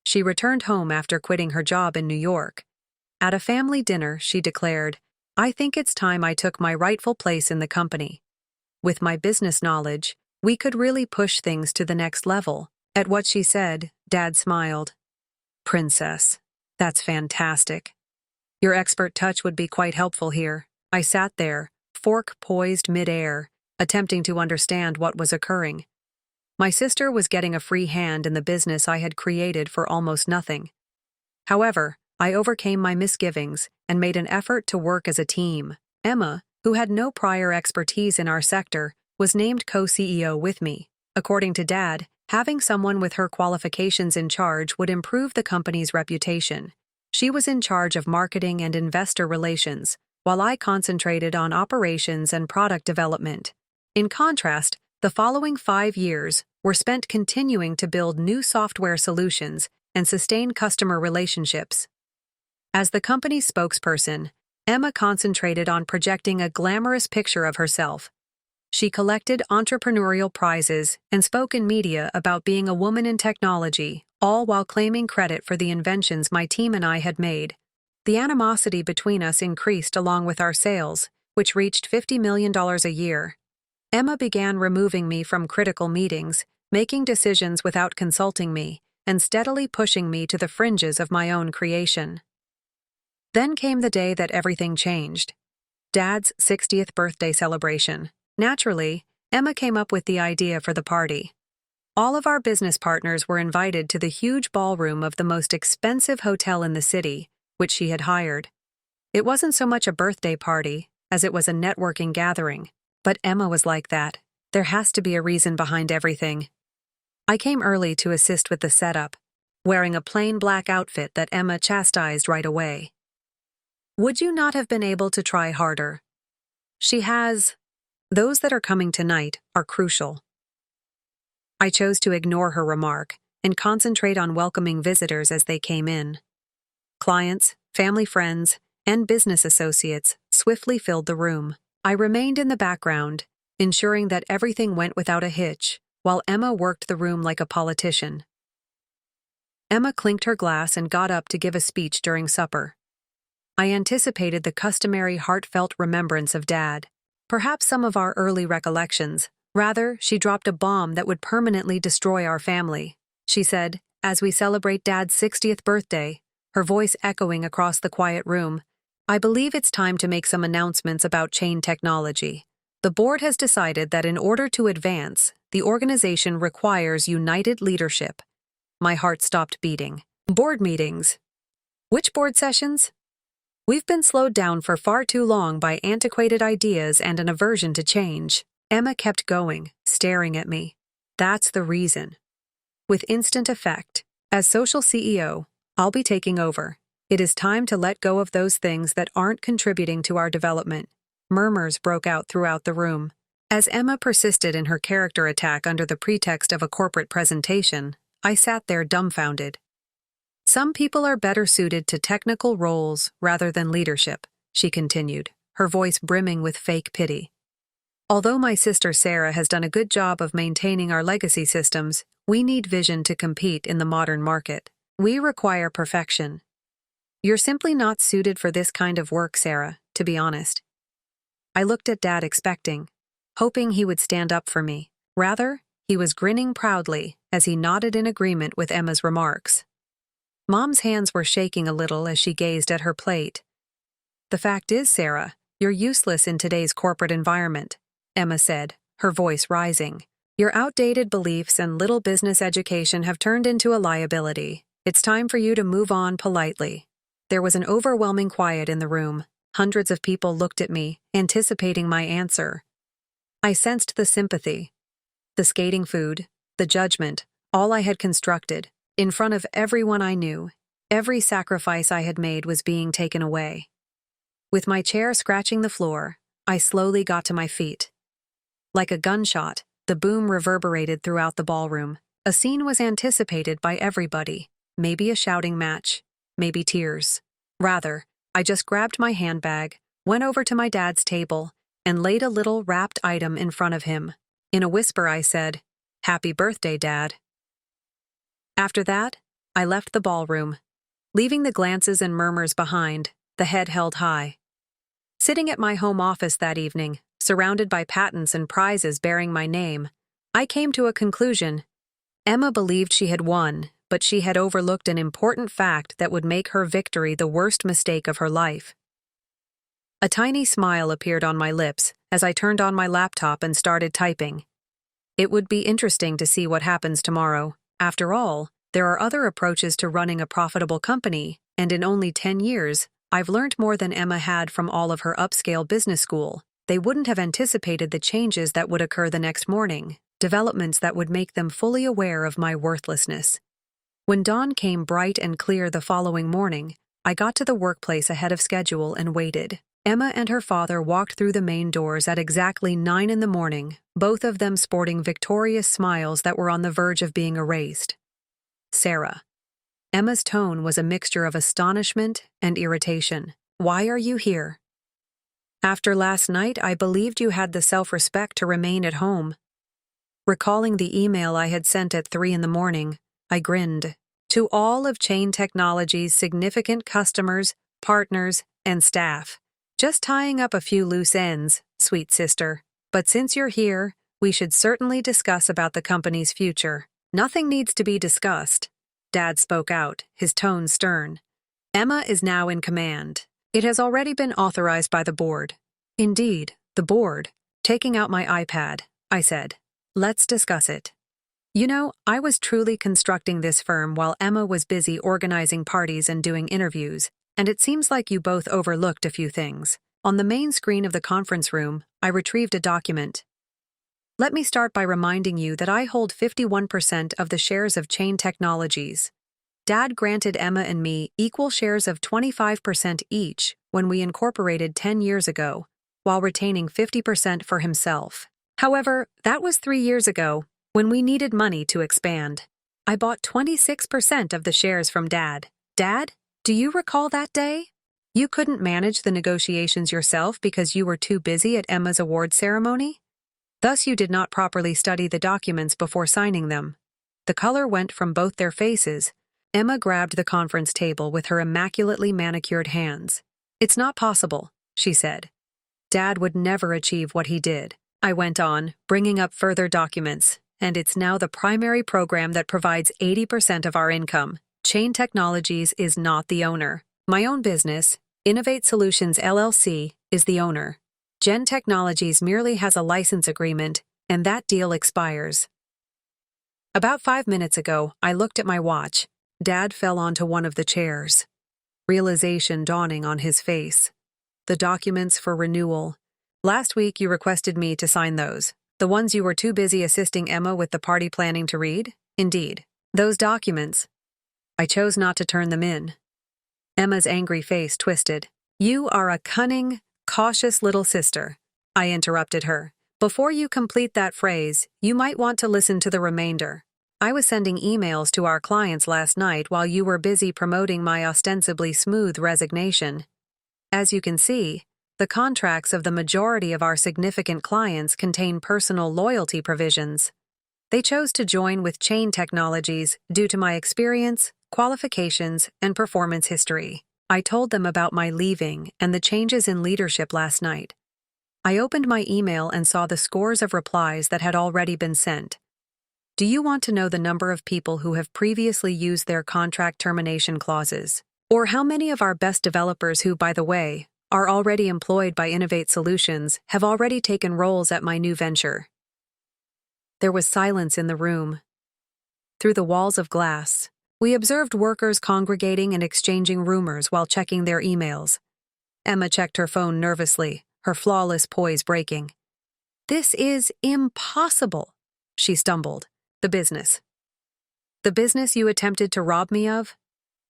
She returned home after quitting her job in New York. At a family dinner, she declared, "I think it's time I took my rightful place in the company." With my business knowledge, we could really push things to the next level. At what she said, Dad smiled. "Princess, that's fantastic. Your expert touch would be quite helpful here." I sat there, fork poised mid-air, attempting to understand what was occurring. My sister was getting a free hand in the business I had created for almost nothing. However, I overcame my misgivings and made an effort to work as a team. Emma, who had no prior expertise in our sector, was named co-CEO with me. According to Dad, having someone with her qualifications in charge would improve the company's reputation. She was in charge of marketing and investor relations, while I concentrated on operations and product development. In contrast, the following 5 years were spent continuing to build new software solutions and sustain customer relationships. As the company's spokesperson, Emma concentrated on projecting a glamorous picture of herself. She collected entrepreneurial prizes and spoke in media about being a woman in technology, all while claiming credit for the inventions my team and I had made. The animosity between us increased along with our sales, which reached $50 million a year. Emma began removing me from critical meetings, making decisions without consulting me, and steadily pushing me to the fringes of my own creation. Then came the day that everything changed. Dad's 60th birthday celebration. Naturally, Emma came up with the idea for the party. All of our business partners were invited to the huge ballroom of the most expensive hotel in the city, which she had hired. It wasn't so much a birthday party as it was a networking gathering, but Emma was like that. There has to be a reason behind everything. I came early to assist with the setup, wearing a plain black outfit that Emma chastised right away. Would you not have been able to try harder? She has. Those that are coming tonight are crucial. I chose to ignore her remark and concentrate on welcoming visitors as they came in. Clients, family friends, and business associates swiftly filled the room. I remained in the background, ensuring that everything went without a hitch, while Emma worked the room like a politician. Emma clinked her glass and got up to give a speech during supper. I anticipated the customary heartfelt remembrance of Dad, perhaps some of our early recollections. Rather, she dropped a bomb that would permanently destroy our family. She said, as we celebrate Dad's 60th birthday, her voice echoing across the quiet room, I believe it's time to make some announcements about chain technology. The board has decided that in order to advance, the organization requires united leadership. My heart stopped beating. Board meetings. Which board sessions? We've been slowed down for far too long by antiquated ideas and an aversion to change. Emma kept going, staring at me. That's the reason. With instant effect, as social CEO, I'll be taking over. It is time to let go of those things that aren't contributing to our development. Murmurs broke out throughout the room. As Emma persisted in her character attack under the pretext of a corporate presentation, I sat there dumbfounded. Some people are better suited to technical roles rather than leadership, she continued, her voice brimming with fake pity. Although my sister Sarah has done a good job of maintaining our legacy systems, we need vision to compete in the modern market. We require perfection. You're simply not suited for this kind of work, Sarah, to be honest. I looked at Dad expecting, hoping he would stand up for me. Rather, he was grinning proudly as he nodded in agreement with Emma's remarks. Mom's hands were shaking a little as she gazed at her plate. The fact is, Sarah, you're useless in today's corporate environment, Emma said, her voice rising. Your outdated beliefs and little business education have turned into a liability. It's time for you to move on politely. There was an overwhelming quiet in the room. Hundreds of people looked at me, anticipating my answer. I sensed the sympathy, the skating food, the judgment, all I had constructed. In front of everyone I knew, every sacrifice I had made was being taken away. With my chair scratching the floor, I slowly got to my feet. Like a gunshot, the boom reverberated throughout the ballroom. A scene was anticipated by everybody. Maybe a shouting match, maybe tears. Rather, I just grabbed my handbag, went over to my dad's table, and laid a little wrapped item in front of him. In a whisper I said, "Happy birthday, Dad." After that, I left the ballroom, leaving the glances and murmurs behind, the head held high. Sitting at my home office that evening, surrounded by patents and prizes bearing my name, I came to a conclusion. Emma believed she had won, but she had overlooked an important fact that would make her victory the worst mistake of her life. A tiny smile appeared on my lips as I turned on my laptop and started typing. It would be interesting to see what happens tomorrow. After all, there are other approaches to running a profitable company, and in only 10 years, I've learned more than Emma had from all of her upscale business school. They wouldn't have anticipated the changes that would occur the next morning, developments that would make them fully aware of my worthlessness. When dawn came bright and clear the following morning, I got to the workplace ahead of schedule and waited. Emma and her father walked through the main doors at exactly 9 in the morning, both of them sporting victorious smiles that were on the verge of being erased. Sarah. Emma's tone was a mixture of astonishment and irritation. Why are you here? After last night, I believed you had the self-respect to remain at home. Recalling the email I had sent at 3 in the morning, I grinned. To all of Chain Technology's significant customers, partners, and staff. Just tying up a few loose ends, sweet sister. But since you're here, we should certainly discuss about the company's future. Nothing needs to be discussed. Dad spoke out, his tone stern. Emma is now in command. It has already been authorized by the board. Indeed, the board. Taking out my iPad, I said. Let's discuss it. You know, I was truly constructing this firm while Emma was busy organizing parties and doing interviews, and it seems like you both overlooked a few things. On the main screen of the conference room, I retrieved a document. Let me start by reminding you that I hold 51% of the shares of Chain Technologies. Dad granted Emma and me equal shares of 25% each when we incorporated 10 years ago, while retaining 50% for himself. However, that was 3 years ago, when we needed money to expand. I bought 26% of the shares from Dad. Dad, do you recall that day? You couldn't manage the negotiations yourself because you were too busy at Emma's award ceremony? Thus you did not properly study the documents before signing them. The color went from both their faces. Emma grabbed the conference table with her immaculately manicured hands. It's not possible, she said. Dad would never achieve what he did. I went on, bringing up further documents, and it's now the primary program that provides 80% of our income. Chain Technologies is not the owner. My own business, Innovate Solutions LLC, is the owner. Gen Technologies merely has a license agreement, and that deal expires. About 5 minutes ago, I looked at my watch. Dad fell onto one of the chairs. Realization dawning on his face. The documents for renewal. Last week you requested me to sign those. The ones you were too busy assisting Emma with the party planning to read? Indeed. Those documents. I chose not to turn them in. Emma's angry face twisted. You are a cunning, cautious little sister. I interrupted her. Before you complete that phrase, you might want to listen to the remainder. I was sending emails to our clients last night while you were busy promoting my ostensibly smooth resignation. As you can see, the contracts of the majority of our significant clients contain personal loyalty provisions. They chose to join with Chain Technologies due to my experience, qualifications, and performance history. I told them about my leaving and the changes in leadership last night. I opened my email and saw the scores of replies that had already been sent. Do you want to know the number of people who have previously used their contract termination clauses? Or how many of our best developers who, by the way, are already employed by Innovate Solutions have already taken roles at my new venture? There was silence in the room. Through the walls of glass, we observed workers congregating and exchanging rumors while checking their emails. Emma checked her phone nervously, her flawless poise breaking. This is impossible, she stumbled. The business. The business you attempted to rob me of?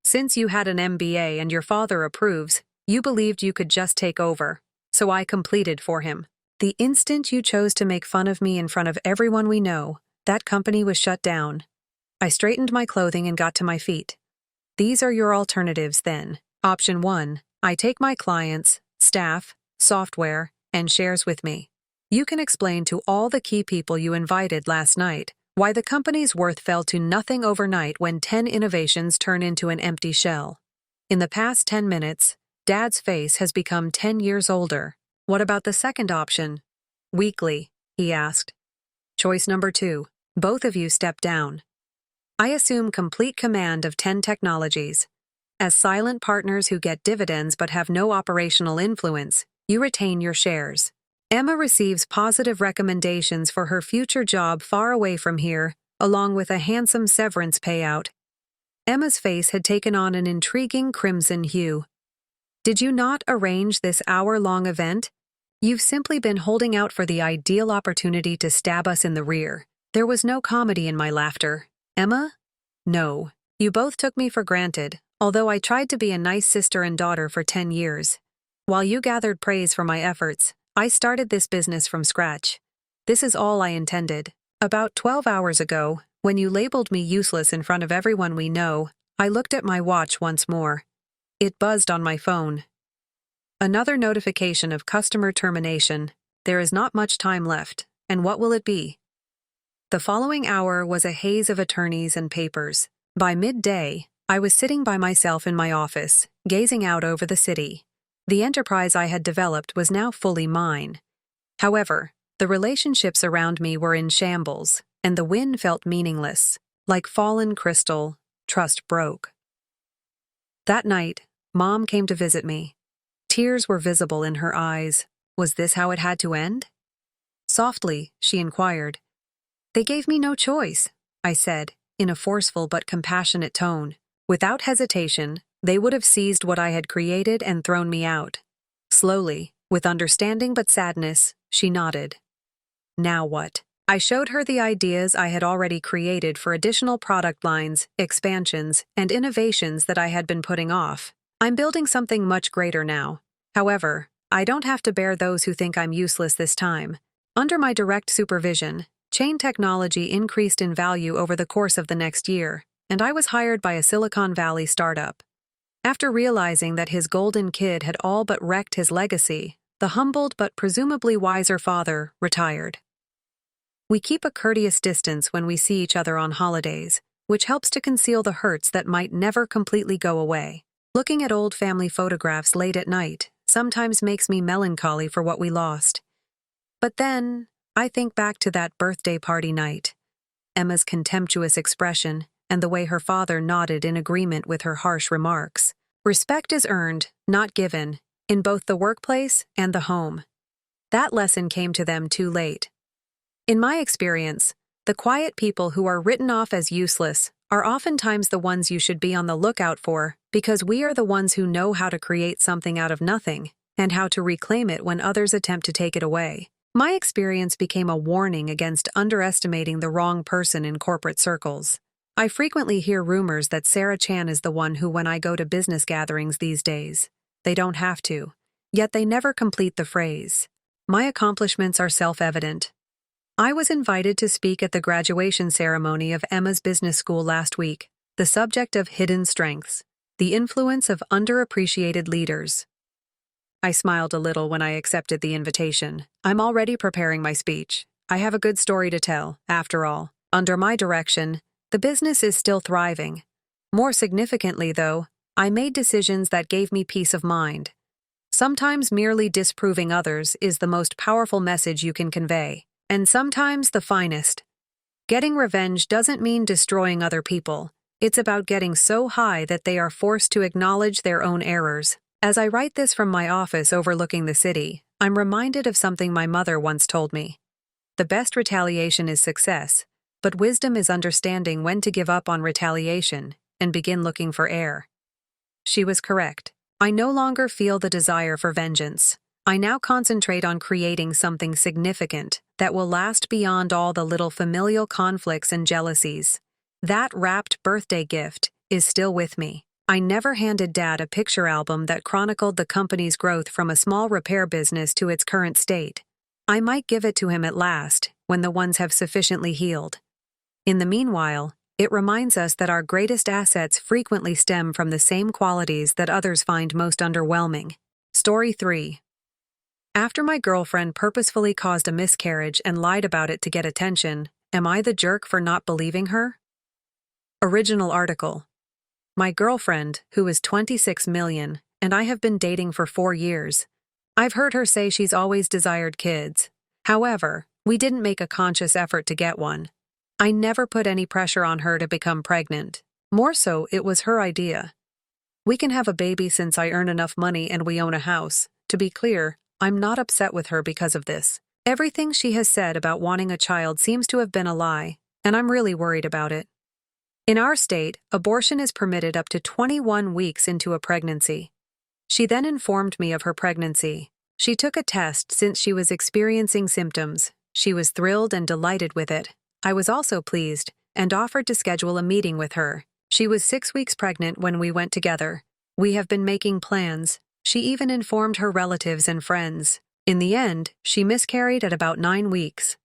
Since you had an MBA and your father approves, you believed you could just take over, so I completed for him. The instant you chose to make fun of me in front of everyone we know, that company was shut down. I straightened my clothing and got to my feet. These are your alternatives then. Option 1, I take my clients, staff, software, and shares with me. You can explain to all the key people you invited last night why the company's worth fell to nothing overnight when 10 innovations turn into an empty shell. In the past 10 minutes, Dad's face has become 10 years older. What about the second option? Weakly, he asked. Choice number 2, both of you step down. I assume complete command of 10 technologies. As silent partners who get dividends but have no operational influence, you retain your shares. Emma receives positive recommendations for her future job far away from here, along with a handsome severance payout. Emma's face had taken on an intriguing crimson hue. Did you not arrange this hour-long event? You've simply been holding out for the ideal opportunity to stab us in the rear. There was no comedy in my laughter. Emma? No. You both took me for granted, although I tried to be a nice sister and daughter for 10 years. While you gathered praise for my efforts, I started this business from scratch. This is all I intended. About 12 hours ago, when you labeled me useless in front of everyone we know, I looked at my watch once more. It buzzed on my phone. Another notification of customer termination. There is not much time left, and what will it be? The following hour was a haze of attorneys and papers. By midday, I was sitting by myself in my office, gazing out over the city. The enterprise I had developed was now fully mine. However, the relationships around me were in shambles, and the win felt meaningless. Like fallen crystal, trust broke. That night, Mom came to visit me. Tears were visible in her eyes. Was this how it had to end? Softly, she inquired. They gave me no choice, I said, in a forceful but compassionate tone. Without hesitation, they would have seized what I had created and thrown me out. Slowly, with understanding but sadness, she nodded. Now what? I showed her the ideas I had already created for additional product lines, expansions, and innovations that I had been putting off. I'm building something much greater now. However, I don't have to bear those who think I'm useless this time. Under my direct supervision, chain technology increased in value over the course of the next year, and I was hired by a Silicon Valley startup. After realizing that his golden kid had all but wrecked his legacy, the humbled but presumably wiser father retired. We keep a courteous distance when we see each other on holidays, which helps to conceal the hurts that might never completely go away. Looking at old family photographs late at night sometimes makes me melancholy for what we lost. But then, I think back to that birthday party night. Emma's contemptuous expression and the way her father nodded in agreement with her harsh remarks. Respect is earned, not given, in both the workplace and the home. That lesson came to them too late. In my experience, the quiet people who are written off as useless are oftentimes the ones you should be on the lookout for, because we are the ones who know how to create something out of nothing and how to reclaim it when others attempt to take it away. My experience became a warning against underestimating the wrong person in corporate circles. I frequently hear rumors that Sarah Chan is the one who, when I go to business gatherings these days, they don't have to, yet they never complete the phrase. My accomplishments are self-evident. I was invited to speak at the graduation ceremony of Emma's business school last week, the subject of hidden strengths, the influence of underappreciated leaders. I smiled a little when I accepted the invitation. I'm already preparing my speech. I have a good story to tell, after all. Under my direction, the business is still thriving. More significantly, though, I made decisions that gave me peace of mind. Sometimes merely disproving others is the most powerful message you can convey, and sometimes the finest. Getting revenge doesn't mean destroying other people. It's about getting so high that they are forced to acknowledge their own errors. As I write this from my office overlooking the city, I'm reminded of something my mother once told me. The best retaliation is success, but wisdom is understanding when to give up on retaliation and begin looking for air. She was correct. I no longer feel the desire for vengeance. I now concentrate on creating something significant that will last beyond all the little familial conflicts and jealousies. That wrapped birthday gift is still with me. I never handed Dad a picture album that chronicled the company's growth from a small repair business to its current state. I might give it to him at last, when the wounds have sufficiently healed. In the meanwhile, it reminds us that our greatest assets frequently stem from the same qualities that others find most underwhelming. Story 3. After my girlfriend purposefully caused a miscarriage and lied about it to get attention, am I the jerk for not believing her? Original article. My girlfriend, who is 26 million, and I have been dating for 4 years. I've heard her say she's always desired kids. However, we didn't make a conscious effort to get one. I never put any pressure on her to become pregnant. More so, it was her idea. We can have a baby since I earn enough money and we own a house. To be clear, I'm not upset with her because of this. Everything she has said about wanting a child seems to have been a lie, and I'm really worried about it. In our state, abortion is permitted up to 21 weeks into a pregnancy. She then informed me of her pregnancy. She took a test since she was experiencing symptoms. She was thrilled and delighted with it. I was also pleased and offered to schedule a meeting with her. She was 6 weeks pregnant when we went together. We have been making plans. She even informed her relatives and friends. In the end, she miscarried at about 9 weeks.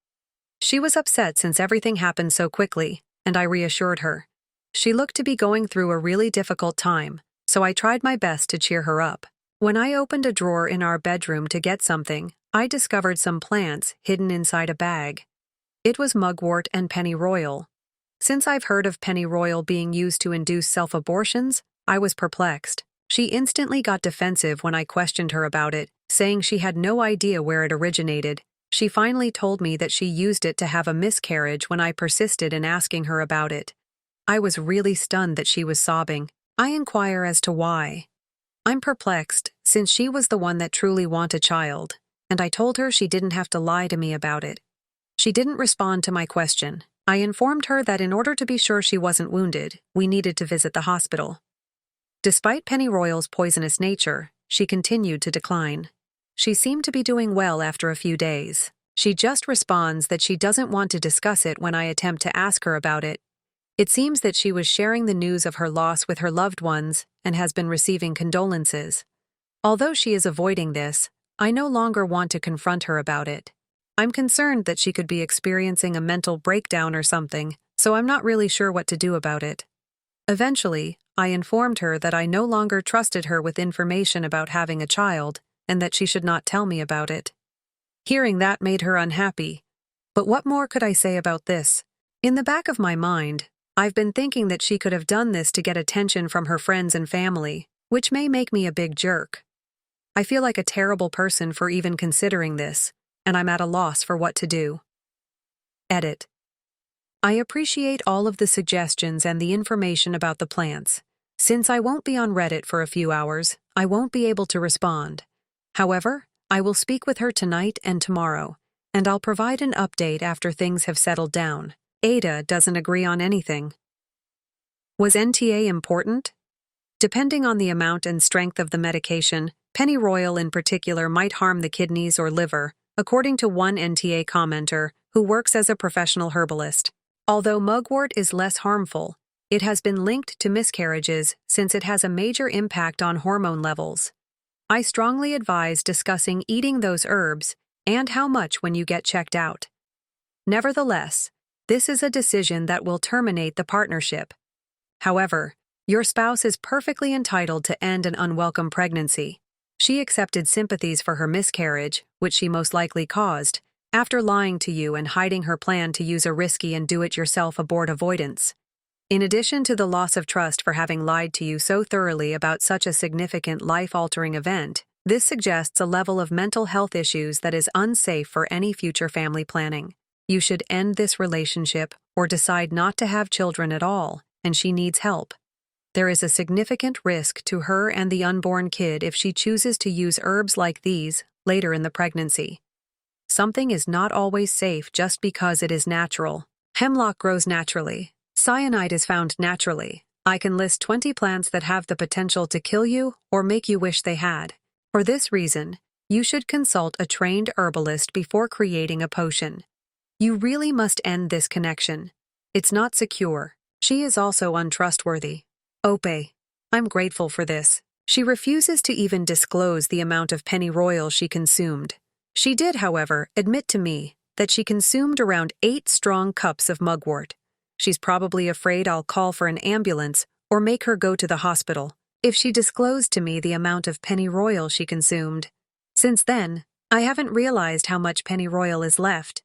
She was upset since everything happened so quickly, and I reassured her. She looked to be going through a really difficult time, so I tried my best to cheer her up. When I opened a drawer in our bedroom to get something, I discovered some plants hidden inside a bag. It was mugwort and pennyroyal. Since I've heard of pennyroyal being used to induce self-abortions, I was perplexed. She instantly got defensive when I questioned her about it, saying she had no idea where it originated. She finally told me that she used it to have a miscarriage when I persisted in asking her about it. I was really stunned that she was sobbing. I inquire as to why. I'm perplexed, since she was the one that truly wanted a child, and I told her she didn't have to lie to me about it. She didn't respond to my question. I informed her that in order to be sure she wasn't wounded, we needed to visit the hospital. Despite pennyroyal's poisonous nature, she continued to decline. She seemed to be doing well after a few days. She just responds that she doesn't want to discuss it when I attempt to ask her about it. It seems that she was sharing the news of her loss with her loved ones and has been receiving condolences. Although she is avoiding this, I no longer want to confront her about it. I'm concerned that she could be experiencing a mental breakdown or something, so I'm not really sure what to do about it. Eventually, I informed her that I no longer trusted her with information about having a child, and that she should not tell me about it. Hearing that made her unhappy. But what more could I say about this? In the back of my mind, I've been thinking that she could have done this to get attention from her friends and family, which may make me a big jerk. I feel like a terrible person for even considering this, and I'm at a loss for what to do. Edit. I appreciate all of the suggestions and the information about the plants. Since I won't be on Reddit for a few hours, I won't be able to respond. However, I will speak with her tonight and tomorrow, and I'll provide an update after things have settled down. Ada doesn't agree on anything. Was NTA important? Depending on the amount and strength of the medication, pennyroyal in particular might harm the kidneys or liver, according to one NTA commenter who works as a professional herbalist. Although mugwort is less harmful, it has been linked to miscarriages since it has a major impact on hormone levels. I strongly advise discussing eating those herbs and how much when you get checked out. Nevertheless, this is a decision that will terminate the partnership. However, your spouse is perfectly entitled to end an unwelcome pregnancy. She accepted sympathies for her miscarriage, which she most likely caused, after lying to you and hiding her plan to use a risky and do-it-yourself abort avoidance. In addition to the loss of trust for having lied to you so thoroughly about such a significant life-altering event, this suggests a level of mental health issues that is unsafe for any future family planning. You should end this relationship or decide not to have children at all, and she needs help. There is a significant risk to her and the unborn kid if she chooses to use herbs like these later in the pregnancy. Something is not always safe just because it is natural. Hemlock grows naturally. Cyanide is found naturally. I can list 20 plants that have the potential to kill you or make you wish they had. For this reason, you should consult a trained herbalist before creating a potion. You really must end this connection. It's not secure. She is also untrustworthy. Ope. I'm grateful for this. She refuses to even disclose the amount of pennyroyal she consumed. She did, however, admit to me that she consumed around 8 strong cups of mugwort. She's probably afraid I'll call for an ambulance or make her go to the hospital if she disclosed to me the amount of pennyroyal she consumed. Since then, I haven't realized how much pennyroyal is left.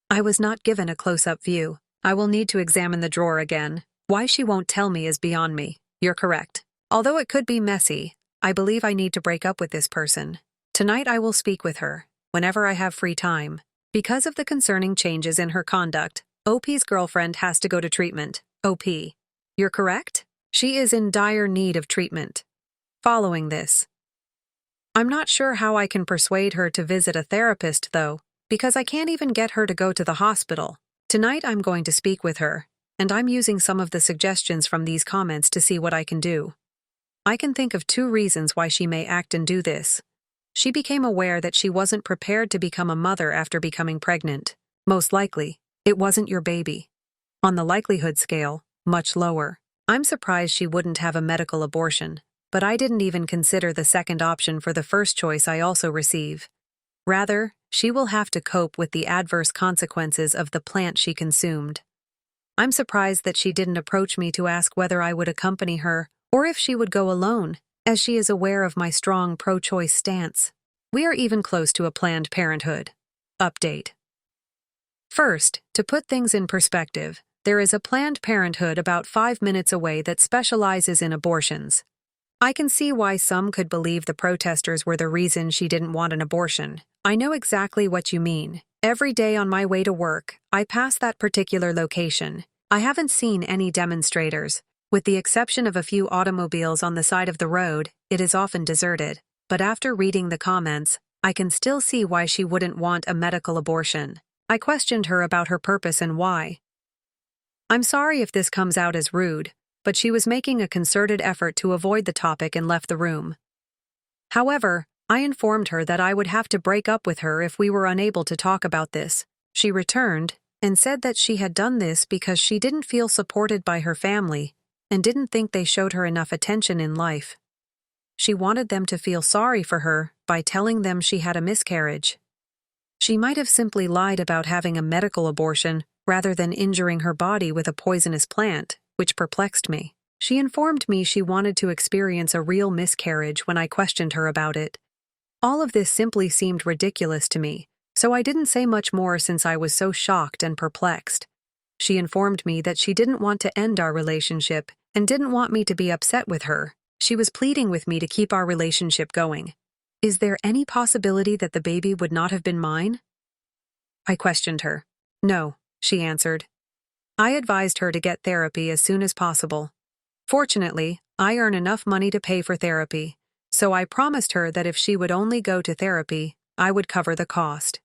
I was not given a close-up view. I will need to examine the drawer again. Why she won't tell me is beyond me. You're correct. Although it could be messy, I believe I need to break up with this person. Tonight I will speak with her, whenever I have free time. Because of the concerning changes in her conduct, OP's girlfriend has to go to treatment. OP. You're correct? She is in dire need of treatment. Following this, I'm not sure how I can persuade her to visit a therapist, though, because I can't even get her to go to the hospital. Tonight I'm going to speak with her, and I'm using some of the suggestions from these comments to see what I can do. I can think of 2 reasons why she may act and do this. She became aware that she wasn't prepared to become a mother after becoming pregnant. Most likely, it wasn't your baby. On the likelihood scale, much lower. I'm surprised she wouldn't have a medical abortion. but I didn't even consider the second option for the first choice I also receive. Rather, she will have to cope with the adverse consequences of the plant she consumed. I'm surprised that she didn't approach me to ask whether I would accompany her or if she would go alone, as she is aware of my strong pro-choice stance. We are even close to a Planned Parenthood update. First, to put things in perspective, there is a Planned Parenthood about 5 minutes away that specializes in abortions. I can see why some could believe the protesters were the reason she didn't want an abortion. I know exactly what you mean. Every day on my way to work, I pass that particular location. I haven't seen any demonstrators. With the exception of a few automobiles on the side of the road, it is often deserted. But after reading the comments, I can still see why she wouldn't want a medical abortion. I questioned her about her purpose and why. I'm sorry if this comes out as rude, but she was making a concerted effort to avoid the topic and left the room. However, I informed her that I would have to break up with her if we were unable to talk about this. She returned and said that she had done this because she didn't feel supported by her family and didn't think they showed her enough attention in life. She wanted them to feel sorry for her by telling them she had a miscarriage. She might have simply lied about having a medical abortion rather than injuring her body with a poisonous plant, which perplexed me. She informed me she wanted to experience a real miscarriage when I questioned her about it. All of this simply seemed ridiculous to me, so I didn't say much more since I was so shocked and perplexed. She informed me that she didn't want to end our relationship and didn't want me to be upset with her. She was pleading with me to keep our relationship going. Is there any possibility that the baby would not have been mine? I questioned her. No, she answered. I advised her to get therapy as soon as possible. Fortunately, I earn enough money to pay for therapy, so I promised her that if she would only go to therapy, I would cover the cost.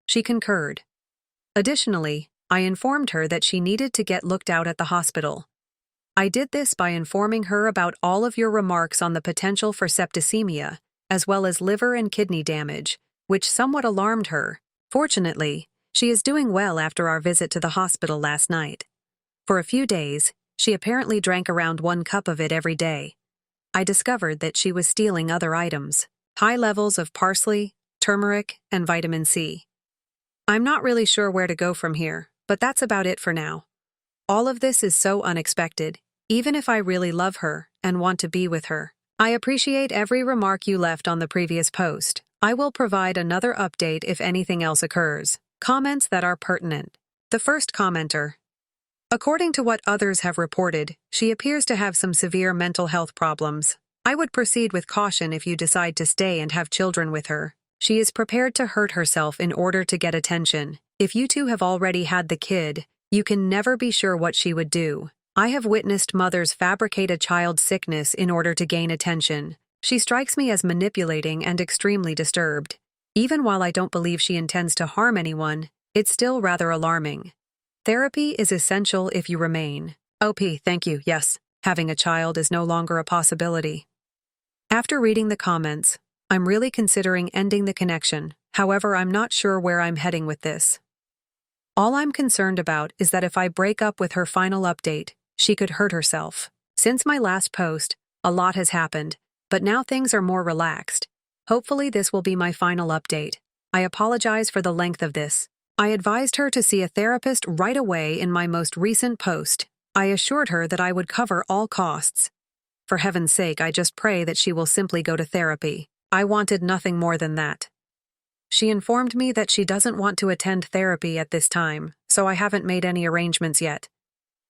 She concurred. Additionally, I informed her that she needed to get looked out at the hospital. I did this by informing her about all of your remarks on the potential for septicemia, as well as liver and kidney damage, which somewhat alarmed her. Fortunately, she is doing well after our visit to the hospital last night. For a few days, she apparently drank around 1 cup of it every day. I discovered that she was stealing other items, high levels of parsley, turmeric, and vitamin C. I'm not really sure where to go from here, but that's about it for now. All of this is so unexpected, even if I really love her and want to be with her. I appreciate every remark you left on the previous post. I will provide another update if anything else occurs. Comments that are pertinent. The first commenter. According to what others have reported, she appears to have some severe mental health problems. I would proceed with caution if you decide to stay and have children with her. She is prepared to hurt herself in order to get attention. If you two have already had the kid, you can never be sure what she would do. I have witnessed mothers fabricate a child's sickness in order to gain attention. She strikes me as manipulating and extremely disturbed. Even while I don't believe she intends to harm anyone, it's still rather alarming. Therapy is essential if you remain. OP, thank you, yes. Having a child is no longer a possibility. After reading the comments, I'm really considering ending the connection. However, I'm not sure where I'm heading with this. All I'm concerned about is that if I break up with her final update, she could hurt herself. Since my last post, a lot has happened, but now things are more relaxed. Hopefully this will be my final update. I apologize for the length of this. I advised her to see a therapist right away in my most recent post. I assured her that I would cover all costs. For heaven's sake, I just pray that she will simply go to therapy. I wanted nothing more than that. She informed me that she doesn't want to attend therapy at this time, so I haven't made any arrangements yet.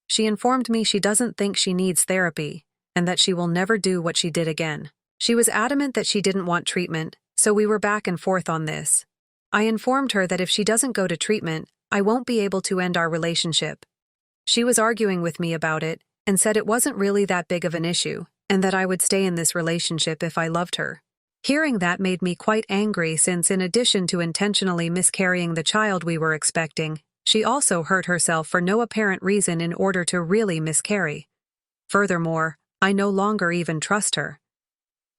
She informed me she doesn't think she needs therapy, and that she will never do what she did again. She was adamant that she didn't want treatment, so we were back and forth on this. I informed her that if she doesn't go to treatment, I won't be able to end our relationship. She was arguing with me about it, and said it wasn't really that big of an issue, and that I would stay in this relationship if I loved her. Hearing that made me quite angry since in addition to intentionally miscarrying the child we were expecting, she also hurt herself for no apparent reason in order to really miscarry. Furthermore, I no longer even trust her.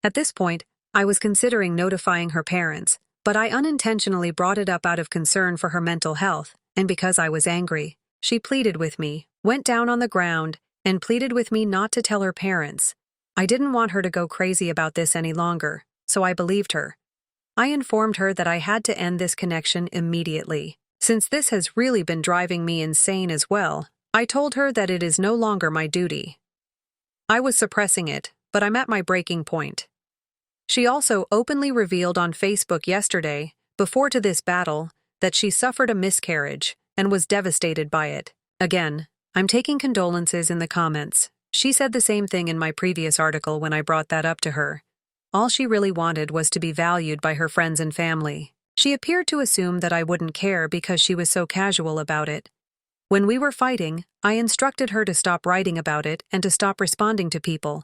At this point, I was considering notifying her parents, but I unintentionally brought it up out of concern for her mental health, and because I was angry. She pleaded with me, went down on the ground, and pleaded with me not to tell her parents. I didn't want her to go crazy about this any longer, so I believed her. I informed her that I had to end this connection immediately. Since this has really been driving me insane as well, I told her that it is no longer my duty. I was suppressing it, but I'm at my breaking point. She also openly revealed on Facebook yesterday, before to this battle, that she suffered a miscarriage and was devastated by it. Again, I'm taking condolences in the comments. She said the same thing in my previous article when I brought that up to her. All she really wanted was to be valued by her friends and family. She appeared to assume that I wouldn't care because she was so casual about it. When we were fighting, I instructed her to stop writing about it and to stop responding to people.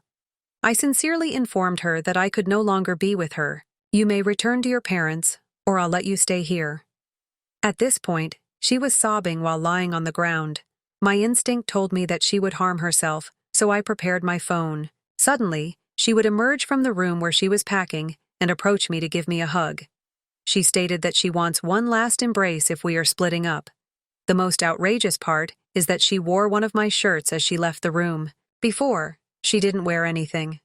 I sincerely informed her that I could no longer be with her. You may return to your parents, or I'll let you stay here. At this point, she was sobbing while lying on the ground. My instinct told me that she would harm herself, so I prepared my phone. Suddenly, she would emerge from the room where she was packing and approach me to give me a hug. She stated that she wants one last embrace if we are splitting up. The most outrageous part is that she wore one of my shirts as she left the room. Before, she didn't wear anything.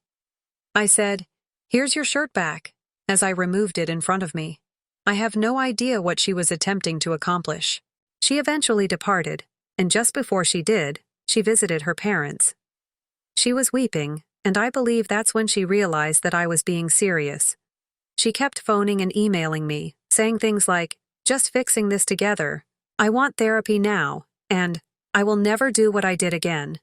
I said, "Here's your shirt back," as I removed it in front of me. I have no idea what she was attempting to accomplish. She eventually departed, and just before she did, she visited her parents. She was weeping, and I believe that's when she realized that I was being serious. She kept phoning and emailing me, saying things like, "Just fixing this together. I want therapy now," and "I will never do what I did again."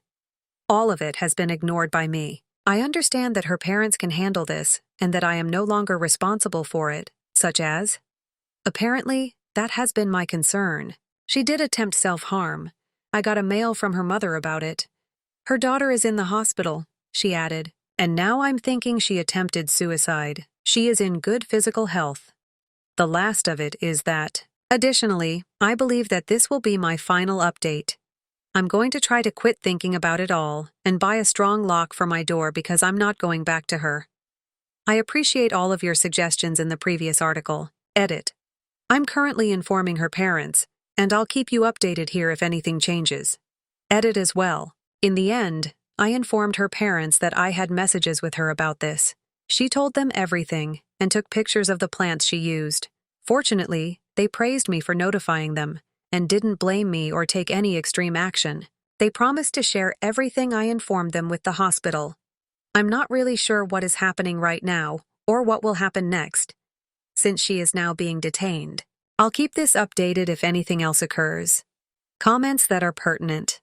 All of it has been ignored by me. I understand that her parents can handle this, and that I am no longer responsible for it, such as? Apparently, that has been my concern. She did attempt self-harm. I got a mail from her mother about it. Her daughter is in the hospital, she added, and now I'm thinking she attempted suicide. She is in good physical health. The last of it is that. Additionally, I believe that this will be my final update. I'm going to try to quit thinking about it all and buy a strong lock for my door because I'm not going back to her. I appreciate all of your suggestions in the previous article. Edit. I'm currently informing her parents, and I'll keep you updated here if anything changes. Edit as well. In the end, I informed her parents that I had messages with her about this. She told them everything and took pictures of the plants she used. Fortunately, they praised me for notifying them and didn't blame me or take any extreme action. They promised to share everything I informed them with the hospital. I'm not really sure what is happening right now or what will happen next, since she is now being detained. I'll keep this updated if anything else occurs. Comments that are pertinent.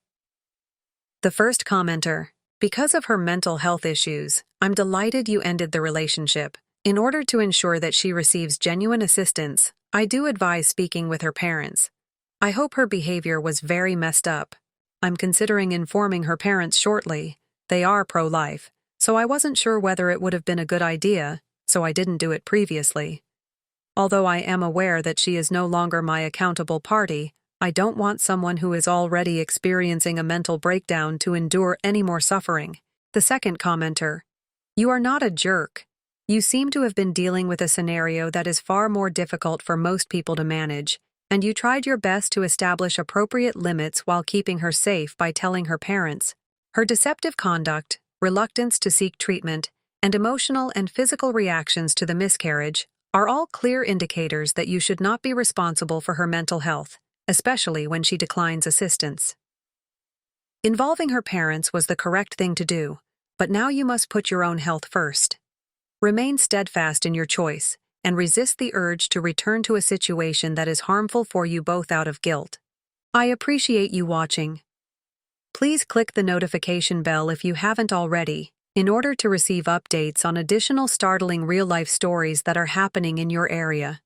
The first commenter, because of her mental health issues, I'm delighted you ended the relationship. In order to ensure that she receives genuine assistance, I do advise speaking with her parents. I hope her behavior was very messed up. I'm considering informing her parents shortly. They are pro-life, so I wasn't sure whether it would have been a good idea, so I didn't do it previously. Although I am aware that she is no longer my accountable party, I don't want someone who is already experiencing a mental breakdown to endure any more suffering. The second commenter, you are not a jerk. You seem to have been dealing with a scenario that is far more difficult for most people to manage, and you tried your best to establish appropriate limits while keeping her safe by telling her parents. Her deceptive conduct, reluctance to seek treatment, and emotional and physical reactions to the miscarriage are all clear indicators that you should not be responsible for her mental health, especially when she declines assistance. Involving her parents was the correct thing to do, but now you must put your own health first. Remain steadfast in your choice, and resist the urge to return to a situation that is harmful for you both out of guilt. I appreciate you watching. Please click the notification bell if you haven't already, in order to receive updates on additional startling real-life stories that are happening in your area.